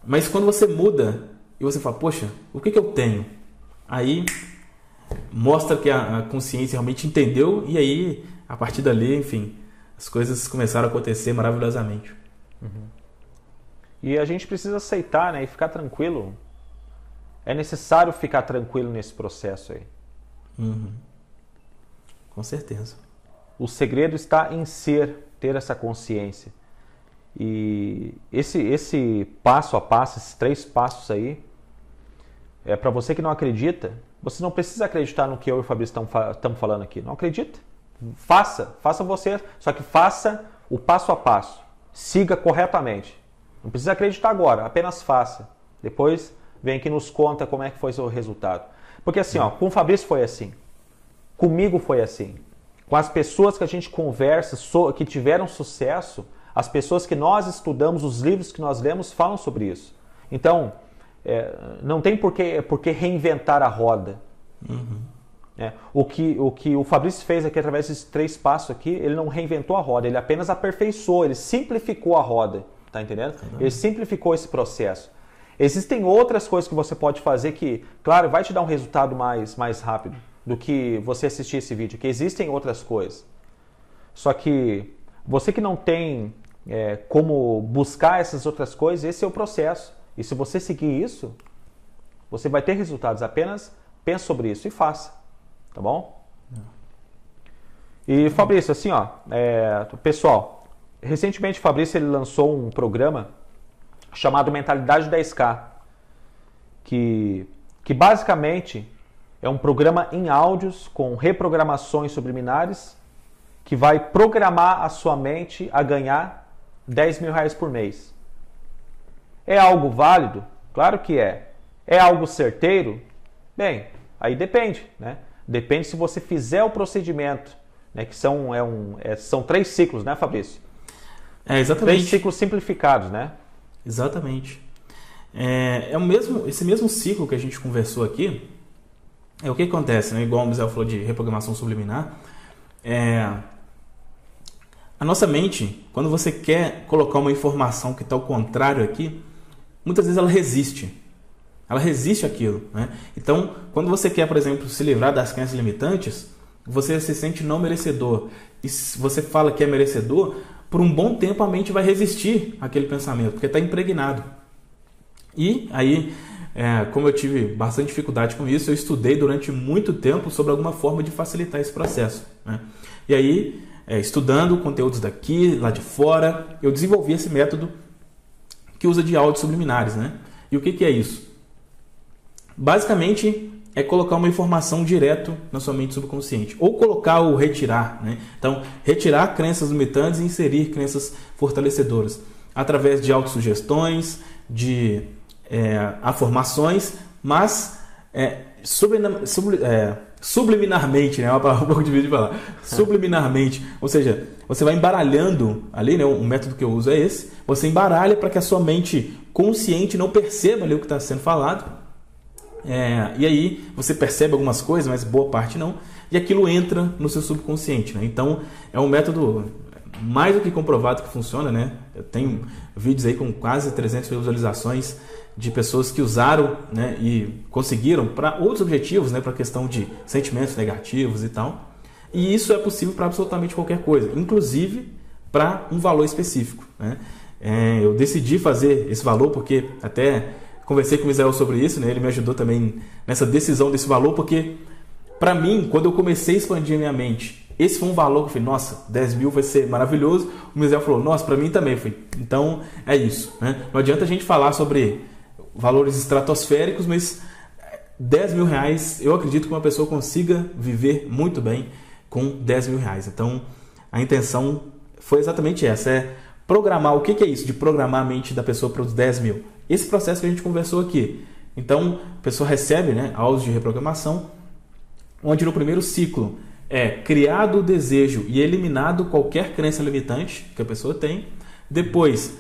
Mas quando você muda e você fala, poxa, o que eu tenho? Aí mostra que a consciência realmente entendeu, e aí, a partir dali, enfim, as coisas começaram a acontecer maravilhosamente. Uhum. E a gente precisa aceitar, né, e ficar tranquilo. É necessário ficar tranquilo nesse processo aí. Uhum. Com certeza. O segredo está em ter essa consciência. E esse passo a passo, esses 3 passos aí, para você que não acredita, você não precisa acreditar no que eu e o Fabrício estamos falando aqui. Não acredita? Faça você, só que faça o passo a passo. Siga corretamente. Não precisa acreditar agora, apenas faça. Depois vem aqui e nos conta como é que foi o seu resultado. Porque assim, com o Fabrício foi assim. Comigo foi assim. Com as pessoas que a gente conversa, que tiveram sucesso, as pessoas que nós estudamos, os livros que nós lemos falam sobre isso. Então, não tem por que reinventar a roda. Uhum. O que o Fabrício fez aqui através desses 3 passos aqui, ele não reinventou a roda, ele apenas aperfeiçoou, ele simplificou a roda. Tá entendendo? Ele simplificou esse processo. Existem outras coisas que você pode fazer que, claro, vai te dar um resultado mais rápido do que você assistir esse vídeo, que existem outras coisas. Só que você que não tem como buscar essas outras coisas, esse é o processo. E se você seguir isso, você vai ter resultados. Apenas pense sobre isso e faça. Tá bom? E Fabrício, assim, pessoal, recentemente o Fabrício ele lançou um programa chamado Mentalidade 10K, que basicamente é um programa em áudios com reprogramações subliminares que vai programar a sua mente a ganhar 10 mil reais por mês. É algo válido? Claro que é. É algo certeiro? Bem, aí depende, né? Depende se você fizer o procedimento, né? Que são 3 ciclos, né, Fabrício? Exatamente. 3 ciclos simplificados, né? Exatamente. Esse mesmo ciclo que a gente conversou aqui, o que acontece, né? Igual o Misael falou de reprogramação subliminar, A nossa mente, quando você quer colocar uma informação que está ao contrário aqui, muitas vezes ela resiste. Ela resiste àquilo, né? Então, quando você quer, por exemplo, se livrar das crenças limitantes, você se sente não merecedor. E se você fala que é merecedor, por um bom tempo a mente vai resistir àquele pensamento, porque está impregnado. E aí, como eu tive bastante dificuldade com isso, eu estudei durante muito tempo sobre alguma forma de facilitar esse processo, né? E aí, estudando conteúdos daqui, lá de fora, eu desenvolvi esse método que usa de áudios subliminares, né? E o que é isso? Basicamente, é colocar uma informação direto na sua mente subconsciente. Ou colocar ou retirar, né? Então, retirar crenças limitantes e inserir crenças fortalecedoras. Através de autossugestões, de afirmações, mas subliminarmente, né? É uma palavra um pouco difícil de falar. Subliminarmente, ou seja, você vai embaralhando ali, né? O método que eu uso é esse. Você embaralha para que a sua mente consciente não perceba ali o que está sendo falado. E aí você percebe algumas coisas, mas boa parte não. E aquilo entra no seu subconsciente, né? Então é um método mais do que comprovado que funciona, né? Eu tenho vídeos aí com quase 300 visualizações de pessoas que usaram, né, e conseguiram para outros objetivos, né, para a questão de sentimentos negativos e tal. E isso é possível para absolutamente qualquer coisa, inclusive para um valor específico, né? Eu decidi fazer esse valor porque até conversei com o Misael sobre isso, né? Ele me ajudou também nessa decisão desse valor, porque para mim, quando eu comecei a expandir a minha mente, esse foi um valor que eu falei, nossa, 10 mil vai ser maravilhoso. O Misael falou, nossa, para mim também. Eu falei, então é isso, né? Não adianta a gente falar sobre valores estratosféricos, mas 10 mil reais, eu acredito que uma pessoa consiga viver muito bem com 10 mil reais. Então, a intenção foi exatamente essa, programar. O que é isso de programar a mente da pessoa para os 10 mil? Esse processo que a gente conversou aqui. Então, a pessoa recebe, né, áudios de reprogramação, onde no primeiro ciclo é criado o desejo e eliminado qualquer crença limitante que a pessoa tem. Depois,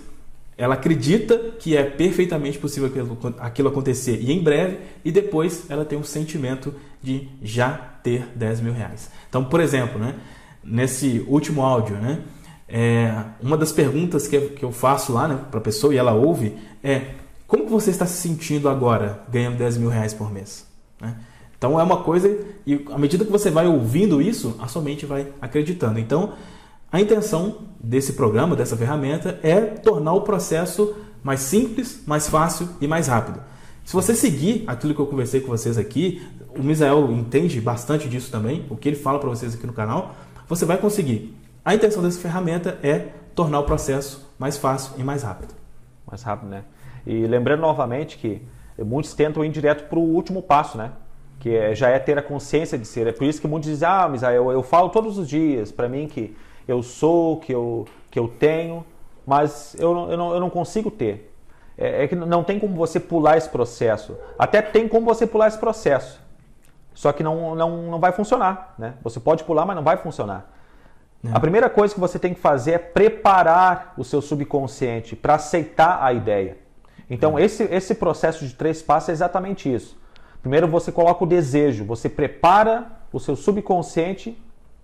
ela acredita que é perfeitamente possível aquilo acontecer e em breve, e depois ela tem um sentimento de já ter 10 mil reais. Então, por exemplo, né, nesse último áudio, né, uma das perguntas que eu faço lá, né, para a pessoa e ela ouve como que você está se sentindo agora ganhando 10 mil reais por mês? Né? Então é uma coisa, e à medida que você vai ouvindo isso, a sua mente vai acreditando. Então, a intenção desse programa, dessa ferramenta, é tornar o processo mais simples, mais fácil e mais rápido. Se você seguir aquilo que eu conversei com vocês aqui, o Misael entende bastante disso também, o que ele fala para vocês aqui no canal, você vai conseguir. A intenção dessa ferramenta é tornar o processo mais fácil e mais rápido. Mais rápido, né? E lembrando novamente que muitos tentam ir direto para o último passo, né? Que já é ter a consciência de ser. É por isso que muitos dizem, Misael, eu falo todos os dias para mim que eu sou, que eu tenho, mas eu não consigo ter. É que não tem como você pular esse processo. Até tem como você pular esse processo, só que não vai funcionar, né? Você pode pular, mas não vai funcionar. A primeira coisa que você tem que fazer é preparar o seu subconsciente para aceitar a ideia. Então, esse processo de 3 passos é exatamente isso. Primeiro você coloca o desejo, você prepara o seu subconsciente,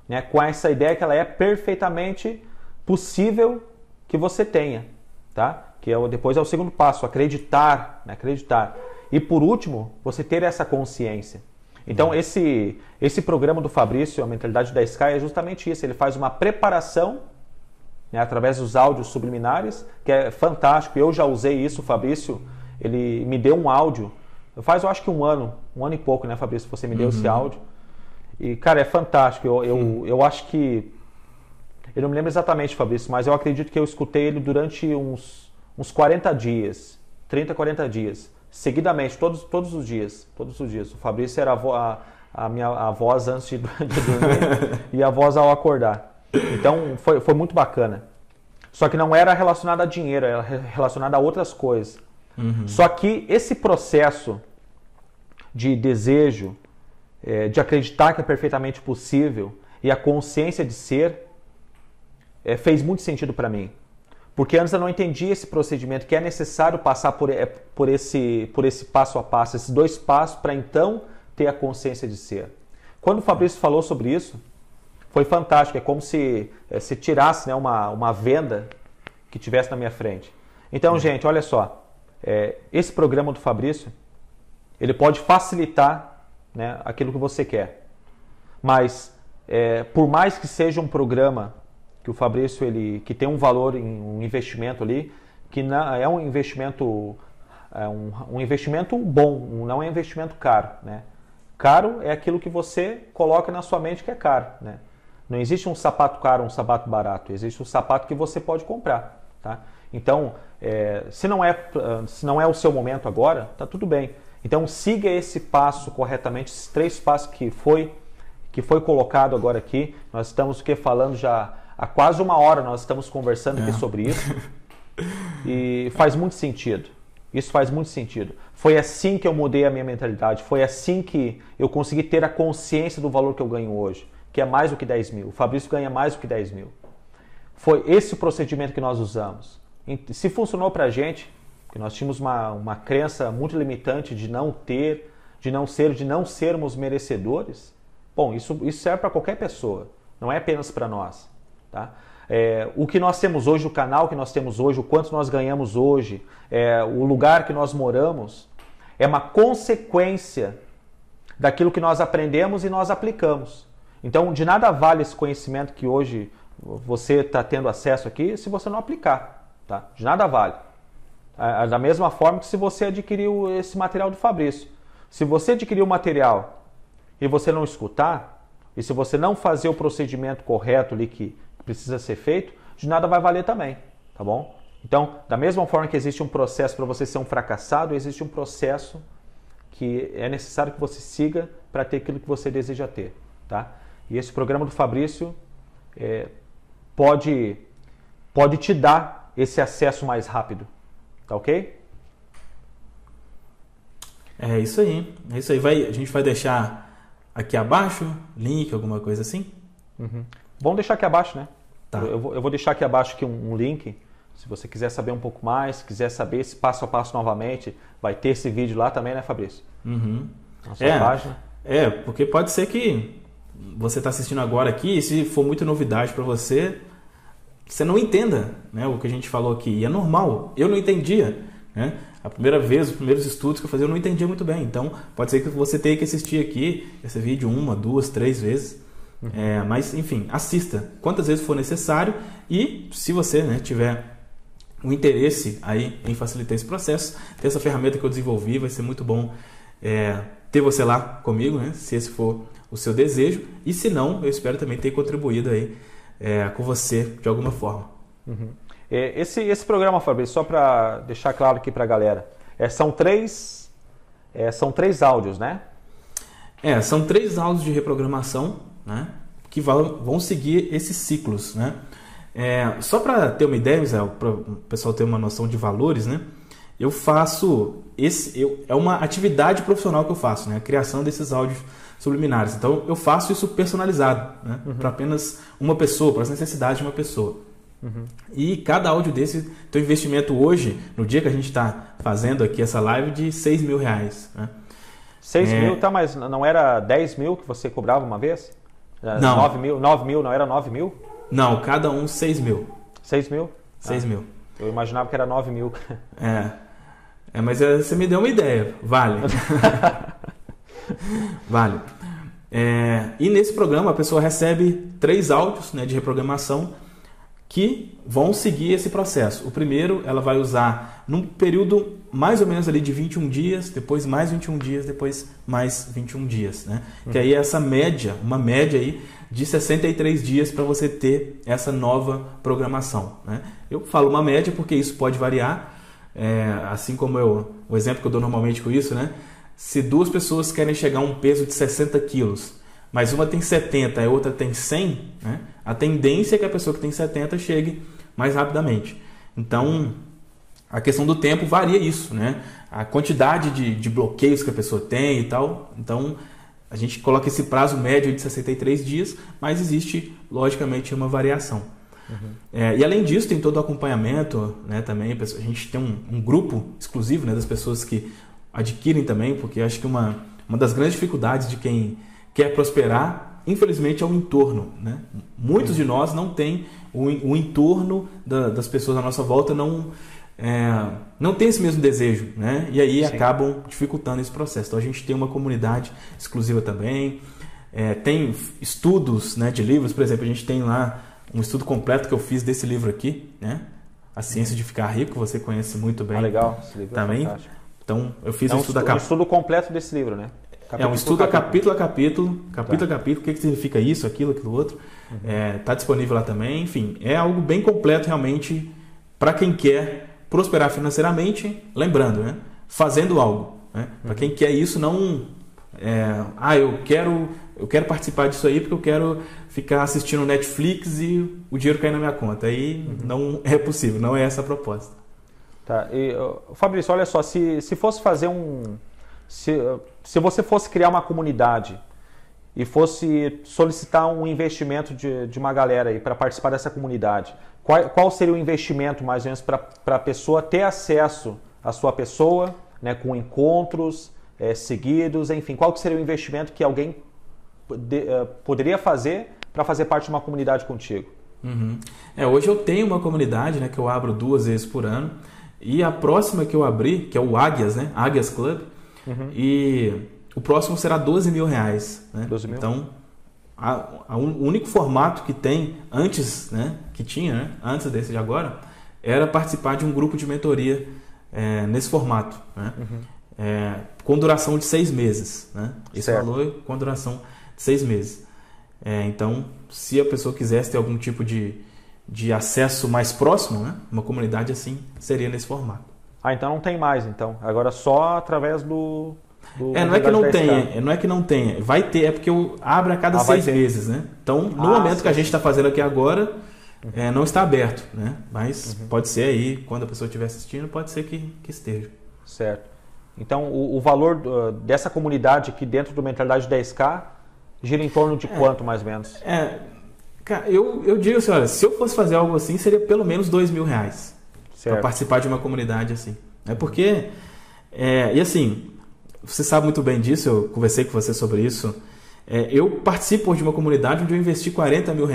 né, com essa ideia que ela é perfeitamente possível que você tenha, tá? Que depois é o segundo passo, acreditar, né? Acreditar. E por último, você ter essa consciência. Então esse programa do Fabrício, a Mentalidade 10K, é justamente isso. Ele faz uma preparação, né, através dos áudios subliminares, que é fantástico. Eu já usei isso, o Fabrício, ele me deu um áudio. Faz, eu acho que um ano e pouco, né, Fabrício? Você me deu esse áudio. E, cara, é fantástico. Eu acho que... Eu não me lembro exatamente, Fabrício, mas eu acredito que eu escutei ele durante uns 40 dias. 30, 40 dias. Seguidamente, todos os dias. Todos os dias. O Fabrício era a voz antes de dormir e a voz ao acordar. Então, foi muito bacana. Só que não era relacionado a dinheiro, era relacionado a outras coisas. Só que esse processo de desejo, de acreditar que é perfeitamente possível e a consciência de ser, fez muito sentido para mim. Porque antes eu não entendia esse procedimento, que é necessário passar por esse passo a passo, esses 2 passos, para então ter a consciência de ser. Quando o Fabrício falou sobre isso, foi fantástico. É como se tirasse, né, uma venda que tivesse na minha frente. Então, gente, olha só. Esse programa do Fabrício, ele pode facilitar, né, aquilo que você quer. Mas, por mais que seja um programa que o Fabrício que tem um valor em um investimento ali, que não, é um investimento, um investimento bom, não é um investimento caro, né? Caro é aquilo que você coloca na sua mente que é caro, né? Não existe um sapato caro, um sapato barato. Existe um sapato que você pode comprar, tá? Então, se não é o seu momento agora, tá tudo bem. Então, siga esse passo corretamente, esses 3 passos que foi colocado agora aqui. Nós estamos falando já há quase 1 hora, nós estamos conversando aqui sobre isso. E faz muito sentido. Isso faz muito sentido. Foi assim que eu mudei a minha mentalidade. Foi assim que eu consegui ter a consciência do valor que eu ganho hoje, que é mais do que 10 mil. O Fabrício ganha mais do que 10 mil. Foi esse o procedimento que nós usamos. Se funcionou para a gente, que nós tínhamos uma crença muito limitante de não ter, de não sermos merecedores, bom, isso serve para qualquer pessoa, não é apenas para nós, tá? O que nós temos hoje, o canal que nós temos hoje, o quanto nós ganhamos hoje, o lugar que nós moramos, é uma consequência daquilo que nós aprendemos e nós aplicamos. Então, de nada vale esse conhecimento que hoje você está tendo acesso aqui se você não aplicar, tá? De nada vale. Da mesma forma que se você adquiriu esse material do Fabrício. Se você adquirir o material e você não escutar, e se você não fazer o procedimento correto ali que precisa ser feito, de nada vai valer também, tá bom? Então, da mesma forma que existe um processo para você ser um fracassado, existe um processo que é necessário que você siga para ter aquilo que você deseja ter, tá? E esse programa do Fabrício pode te dar esse acesso mais rápido, tá ok? É isso aí. É isso aí. A gente vai deixar aqui abaixo, link, alguma coisa assim? Uhum. Vamos deixar aqui abaixo, né? Tá. Eu vou deixar aqui abaixo aqui um link. Se você quiser saber um pouco mais, quiser saber esse passo a passo novamente, vai ter esse vídeo lá também, né, Fabrício? Uhum. Na sua página. Porque pode ser que você está assistindo agora aqui e se for muita novidade para você, você não entenda, né, o que a gente falou aqui. E é normal, eu não entendia, né? A primeira vez, os primeiros estudos que eu fazia, eu não entendia muito bem. Então, pode ser que você tenha que assistir aqui esse vídeo 1, 2, 3 vezes. Mas, enfim, assista quantas vezes for necessário. E se você, né, tiver um interesse aí em facilitar esse processo, tem essa ferramenta que eu desenvolvi, vai ser muito bom ter você lá comigo, né, se esse for o seu desejo. E se não, eu espero também ter contribuído aí com você de alguma forma. Uhum. Esse programa, Fabrício, só para deixar claro aqui para a galera, são três áudios, né? São 3 áudios de reprogramação, né, que vão seguir esses ciclos, né? Só para ter uma ideia, para o pessoal ter uma noção de valores, né? Eu faço é uma atividade profissional que eu faço, né? A criação desses áudios subliminares. Então eu faço isso personalizado, né? Para apenas uma pessoa, para as necessidades de uma pessoa. Uhum. E cada áudio desse tem um investimento hoje, no dia que a gente está fazendo aqui essa live, de R$6 mil, né? 6 mil, tá, mas não era 10 mil que você cobrava uma vez? Não. 9 mil, não era 9 mil? Não, cada um 6 mil. 6 mil? 6 mil. Eu imaginava que era 9 mil. Mas você me deu uma ideia. Vale. Vale. E nesse programa a pessoa recebe 3 áudios, né, de reprogramação que vão seguir esse processo. O primeiro ela vai usar num período mais ou menos ali de 21 dias, depois mais 21 dias, depois mais 21 dias, né? Que aí é essa média, uma média aí de 63 dias para você ter essa nova programação, né? Eu falo uma média porque isso pode variar, assim como o exemplo que eu dou normalmente com isso, né? Se 2 pessoas querem chegar a um peso de 60 quilos, mas uma tem 70 e a outra tem 100, né? A tendência é que a pessoa que tem 70 chegue mais rapidamente. Então, a questão do tempo varia isso, né? A quantidade de bloqueios que a pessoa tem e tal. Então, a gente coloca esse prazo médio de 63 dias, mas existe, logicamente, uma variação. Uhum. E além disso, tem todo o acompanhamento, né, também. A gente tem um grupo exclusivo, né, das pessoas que adquirem também, porque acho que uma das grandes dificuldades de quem quer prosperar infelizmente, é o entorno, né? Muitos de nós não têm o entorno das pessoas à nossa volta, não tem esse mesmo desejo, né? E aí acabam dificultando esse processo. Então a gente tem uma comunidade exclusiva também, tem estudos, né, de livros. Por exemplo, a gente tem lá um estudo completo que eu fiz desse livro aqui, né? A Ciência de Ficar Rico, você conhece muito bem. Legal, esse livro também. É fantástico. Então eu fiz um estudo completo desse livro, né? É um estudo a capítulo a capítulo, o que significa isso, aquilo outro. Está disponível lá também. Enfim, é algo bem completo realmente para quem quer prosperar financeiramente, lembrando, né? Fazendo algo. Né? Para quem quer isso, não... eu quero participar disso aí porque eu quero ficar assistindo Netflix e o dinheiro cair na minha conta. Aí não é possível, não é essa a proposta. Tá. E, Fabrício, olha só, se fosse fazer se você fosse criar uma comunidade e fosse solicitar um investimento de uma galera aí para participar dessa comunidade, qual seria o investimento mais ou menos para a pessoa ter acesso à sua pessoa, né, com encontros seguidos, enfim, qual que seria o investimento que alguém poderia fazer para fazer parte de uma comunidade contigo? Hoje eu tenho uma comunidade, né, que eu abro 2 vezes por ano, e a próxima que eu abri, que é o Águias, né, Águias Club, e o próximo será R$12 mil. Né? 12 mil? Então, o único formato que tem antes, né, que tinha, né, antes desse de agora, era participar de um grupo de mentoria nesse formato, né? Com duração de 6 meses. Né? Esse valor com duração de 6 meses. Então, se a pessoa quisesse ter algum tipo de acesso mais próximo, né, uma comunidade assim, seria nesse formato. Então não tem mais, então. Agora só através do não é que não tenha, não é que não tenha. Vai ter, é porque eu abro a cada 6 meses, né? Então, no momento que a gente está fazendo aqui agora, não está aberto, né? Mas pode ser aí, quando a pessoa estiver assistindo, pode ser que esteja. Certo. Então, o valor dessa comunidade aqui dentro do Mentalidade 10K gira em torno de quanto, mais ou menos? Cara, eu digo assim, olha, se eu fosse fazer algo assim, seria pelo menos R$2 mil para participar de uma comunidade assim. Porque, e assim, você sabe muito bem disso, eu conversei com você sobre isso. Eu participo hoje de uma comunidade onde eu investi R$40 mil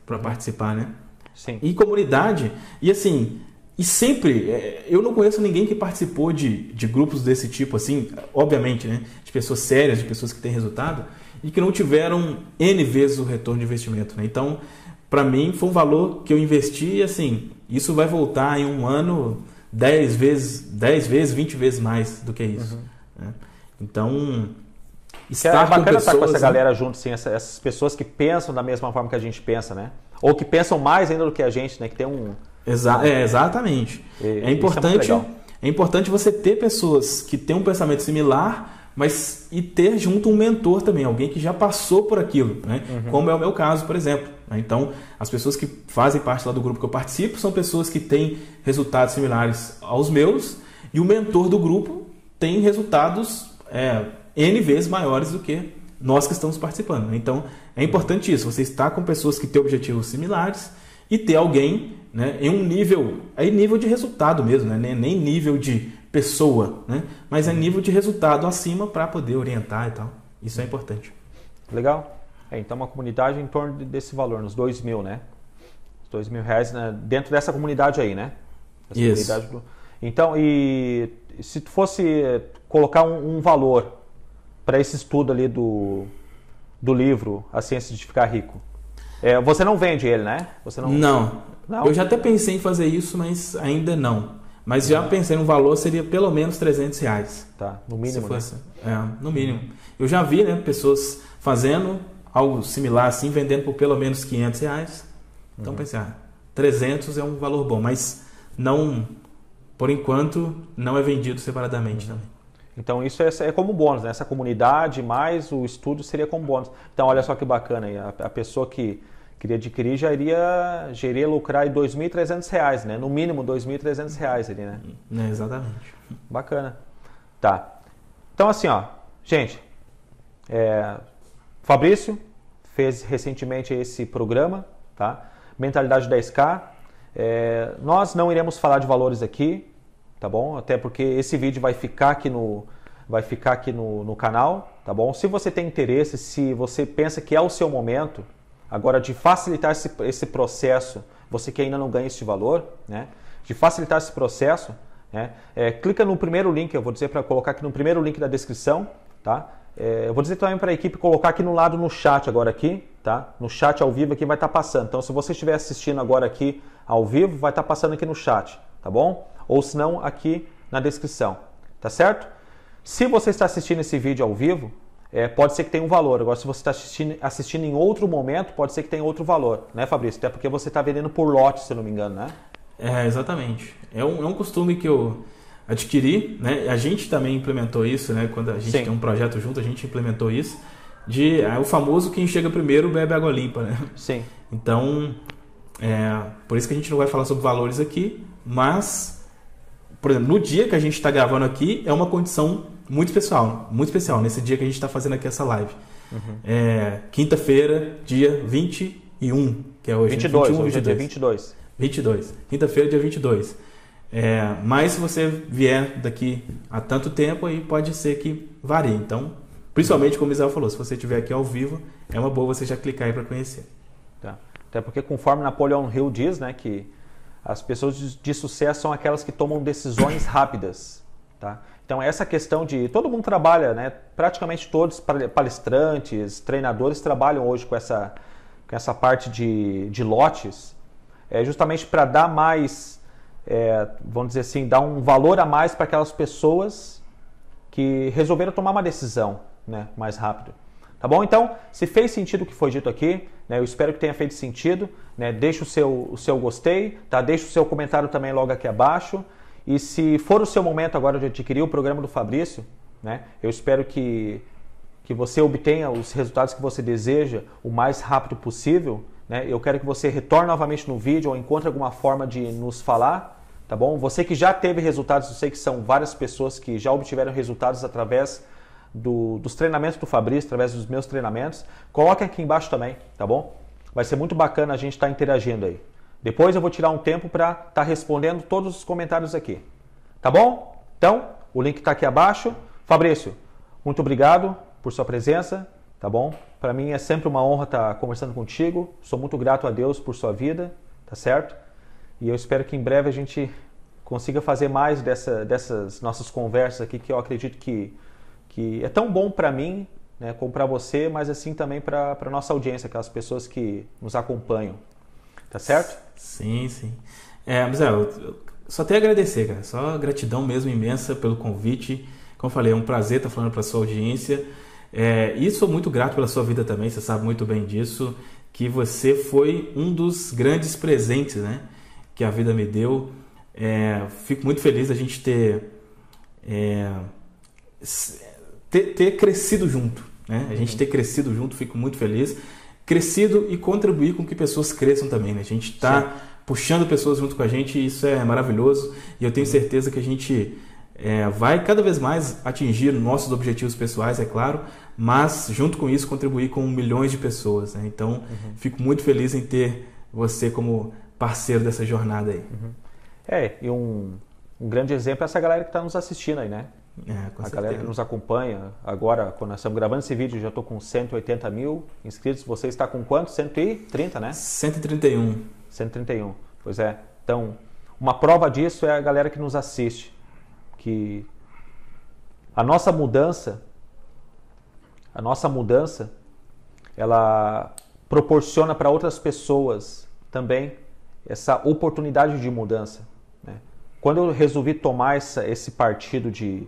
para participar, né? Sim. E comunidade, e assim, e sempre, eu não conheço ninguém que participou de grupos desse tipo, assim, obviamente, né? De pessoas sérias, de pessoas que têm resultado, e que não tiveram N vezes o retorno de investimento, né? Então, para mim, foi um valor que eu investi e, assim, isso vai voltar em um ano 10 vezes, 20 vezes mais do que isso. Né? Então, estar com pessoas... estar com essa galera junto, assim, essas pessoas que pensam da mesma forma que a gente pensa, né? Ou que pensam mais ainda do que a gente, né? Que tem um... exatamente. É importante você ter pessoas que têm um pensamento similar, mas e ter junto um mentor também, alguém que já passou por aquilo, né? Como é o meu caso, por exemplo. Então, as pessoas que fazem parte lá do grupo que eu participo são pessoas que têm resultados similares aos meus, e o mentor do grupo tem resultados N vezes maiores do que nós que estamos participando. Então, é importante isso, você estar com pessoas que têm objetivos similares e ter alguém, né, em um nível de resultado mesmo, né? Nem nível de pessoa, né? Mas é nível de resultado acima para poder orientar e tal. Isso é importante. Legal. Então, uma comunidade em torno desse valor, nos R$2 mil, né? R$2 mil, né? Dentro dessa comunidade aí, né? Essa isso. Comunidade... Então, e se tu fosse colocar um valor para esse estudo ali do livro A Ciência de Ficar Rico, você não vende ele, né? Você não. Eu já até pensei em fazer isso, mas ainda não. Mas já pensei no valor, seria pelo menos R$300. Tá, no mínimo, fosse, no mínimo. Eu já vi, né, pessoas fazendo algo similar assim, vendendo por pelo menos R$500. Então pensei, 300 é um valor bom, mas não, por enquanto, não é vendido separadamente também. Então isso é como bônus, né? Essa comunidade mais o estudo seria como bônus. Então olha só que bacana aí, a pessoa que queria adquirir já iria lucrar R$2.300, né? No mínimo R$2.300 ali, né? Exatamente. Bacana. Tá. Então assim, ó, gente, Fabrício fez recentemente esse programa, tá? Mentalidade 10K. Nós não iremos falar de valores aqui, tá bom? Até porque esse vídeo vai ficar aqui vai ficar aqui no canal, tá bom? Se você tem interesse, se você pensa que é o seu momento, agora de facilitar esse processo, você que ainda não ganha esse valor, né? De facilitar esse processo, né? Clica no primeiro link, eu vou dizer para colocar aqui no primeiro link da descrição, tá? Eu vou dizer também para a equipe colocar aqui no lado no chat agora aqui, tá? No chat ao vivo aqui vai estar passando. Então, se você estiver assistindo agora aqui ao vivo, vai estar passando aqui no chat, tá bom? Ou se não, aqui na descrição, tá certo? Se você está assistindo esse vídeo ao vivo, pode ser que tenha um valor. Agora, se você está assistindo em outro momento, pode ser que tenha outro valor, né, Fabrício? Até porque você está vendendo por lote, se não me engano, né? Exatamente. É um costume que eu adquiri, né? A gente também implementou isso, né? Quando a gente tem um projeto junto, a gente implementou isso. O famoso quem chega primeiro bebe água limpa, né? Sim. Então, por isso que a gente não vai falar sobre valores aqui, mas, por exemplo, no dia que a gente está gravando aqui, é uma condição muito especial, nesse dia que a gente está fazendo aqui essa live. Quinta-feira, dia 21, que é hoje. 22, 21, hoje é dia 22. 22. Quinta-feira, dia 22. Mas se você vier daqui a tanto tempo, aí pode ser que varie. Então, principalmente como o Israel falou, se você estiver aqui ao vivo, é uma boa você já clicar aí para conhecer. Tá. Até porque conforme Napoleão Hill diz, né, que as pessoas de sucesso são aquelas que tomam decisões rápidas. Tá? Então essa questão de... Todo mundo trabalha, né? Praticamente todos, palestrantes, treinadores, trabalham hoje com essa parte de lotes, justamente para dar mais, vamos dizer assim, dar um valor a mais para aquelas pessoas que resolveram tomar uma decisão, né, mais rápido. Tá bom? Então, se fez sentido o que foi dito aqui, né, eu espero que tenha feito sentido, né, deixa o seu gostei, tá? Deixa o seu comentário também logo aqui abaixo. E se for o seu momento agora de adquirir o programa do Fabrício, né, eu espero que você obtenha os resultados que você deseja o mais rápido possível, né? Eu quero que você retorne novamente no vídeo ou encontre alguma forma de nos falar, tá bom? Você que já teve resultados, eu sei que são várias pessoas que já obtiveram resultados através dos treinamentos do Fabrício, através dos meus treinamentos, coloque aqui embaixo também, tá bom? Vai ser muito bacana a gente estar interagindo aí. Depois eu vou tirar um tempo para estar respondendo todos os comentários aqui. Tá bom? Então, o link está aqui abaixo. Fabrício, muito obrigado por sua presença, tá bom? Para mim é sempre uma honra estar conversando contigo. Sou muito grato a Deus por sua vida, tá certo? E eu espero que em breve a gente consiga fazer mais dessas nossas conversas aqui, que eu acredito que é tão bom para mim, né, como para você, mas assim também para a nossa audiência, aquelas pessoas que nos acompanham. Tá certo? Sim, sim. Mas eu só tenho a agradecer, cara. Só gratidão mesmo imensa pelo convite. Como eu falei, é um prazer estar falando para a sua audiência. E sou muito grato pela sua vida também, você sabe muito bem disso, que você foi um dos grandes presentes, né, que a vida me deu. Fico muito feliz da gente ter crescido junto, né? A gente ter crescido junto, fico muito feliz. Crescido e contribuir com que pessoas cresçam também, né? A gente está puxando pessoas junto com a gente e isso é maravilhoso. E eu tenho certeza que a gente vai cada vez mais atingir nossos objetivos pessoais, é claro, mas junto com isso contribuir com milhões de pessoas, né? Então, fico muito feliz em ter você como parceiro dessa jornada aí. E um grande exemplo é essa galera que está nos assistindo aí, né? A galera que nos acompanha. Agora, quando nós estamos gravando esse vídeo, já estou com 180 mil inscritos. Você está com quanto? 130, né? 131. 131, pois é. Então, uma prova disso é a galera que nos assiste. Que a nossa mudança, ela proporciona para outras pessoas também essa oportunidade de mudança, né? Quando eu resolvi tomar esse partido de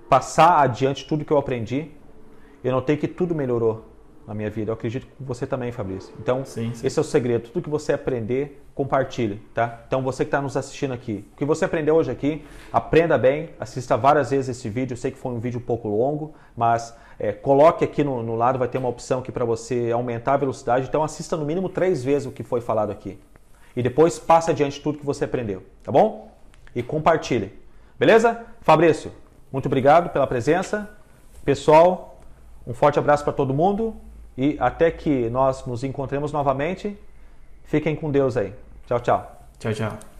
passar adiante tudo que eu aprendi, eu notei que tudo melhorou na minha vida. Eu acredito que você também, Fabrício. Então, sim. Esse é o segredo. Tudo que você aprender, compartilhe, tá? Então, você que está nos assistindo aqui, o que você aprendeu hoje aqui, aprenda bem, assista várias vezes esse vídeo. Eu sei que foi um vídeo um pouco longo, mas coloque aqui no lado, vai ter uma opção aqui para você aumentar a velocidade. Então, assista no mínimo 3 vezes o que foi falado aqui. E depois passe adiante tudo que você aprendeu, tá bom? E compartilhe. Beleza? Fabrício, muito obrigado pela presença. Pessoal, um forte abraço para todo mundo e até que nós nos encontremos novamente. Fiquem com Deus aí. Tchau, tchau. Tchau, tchau.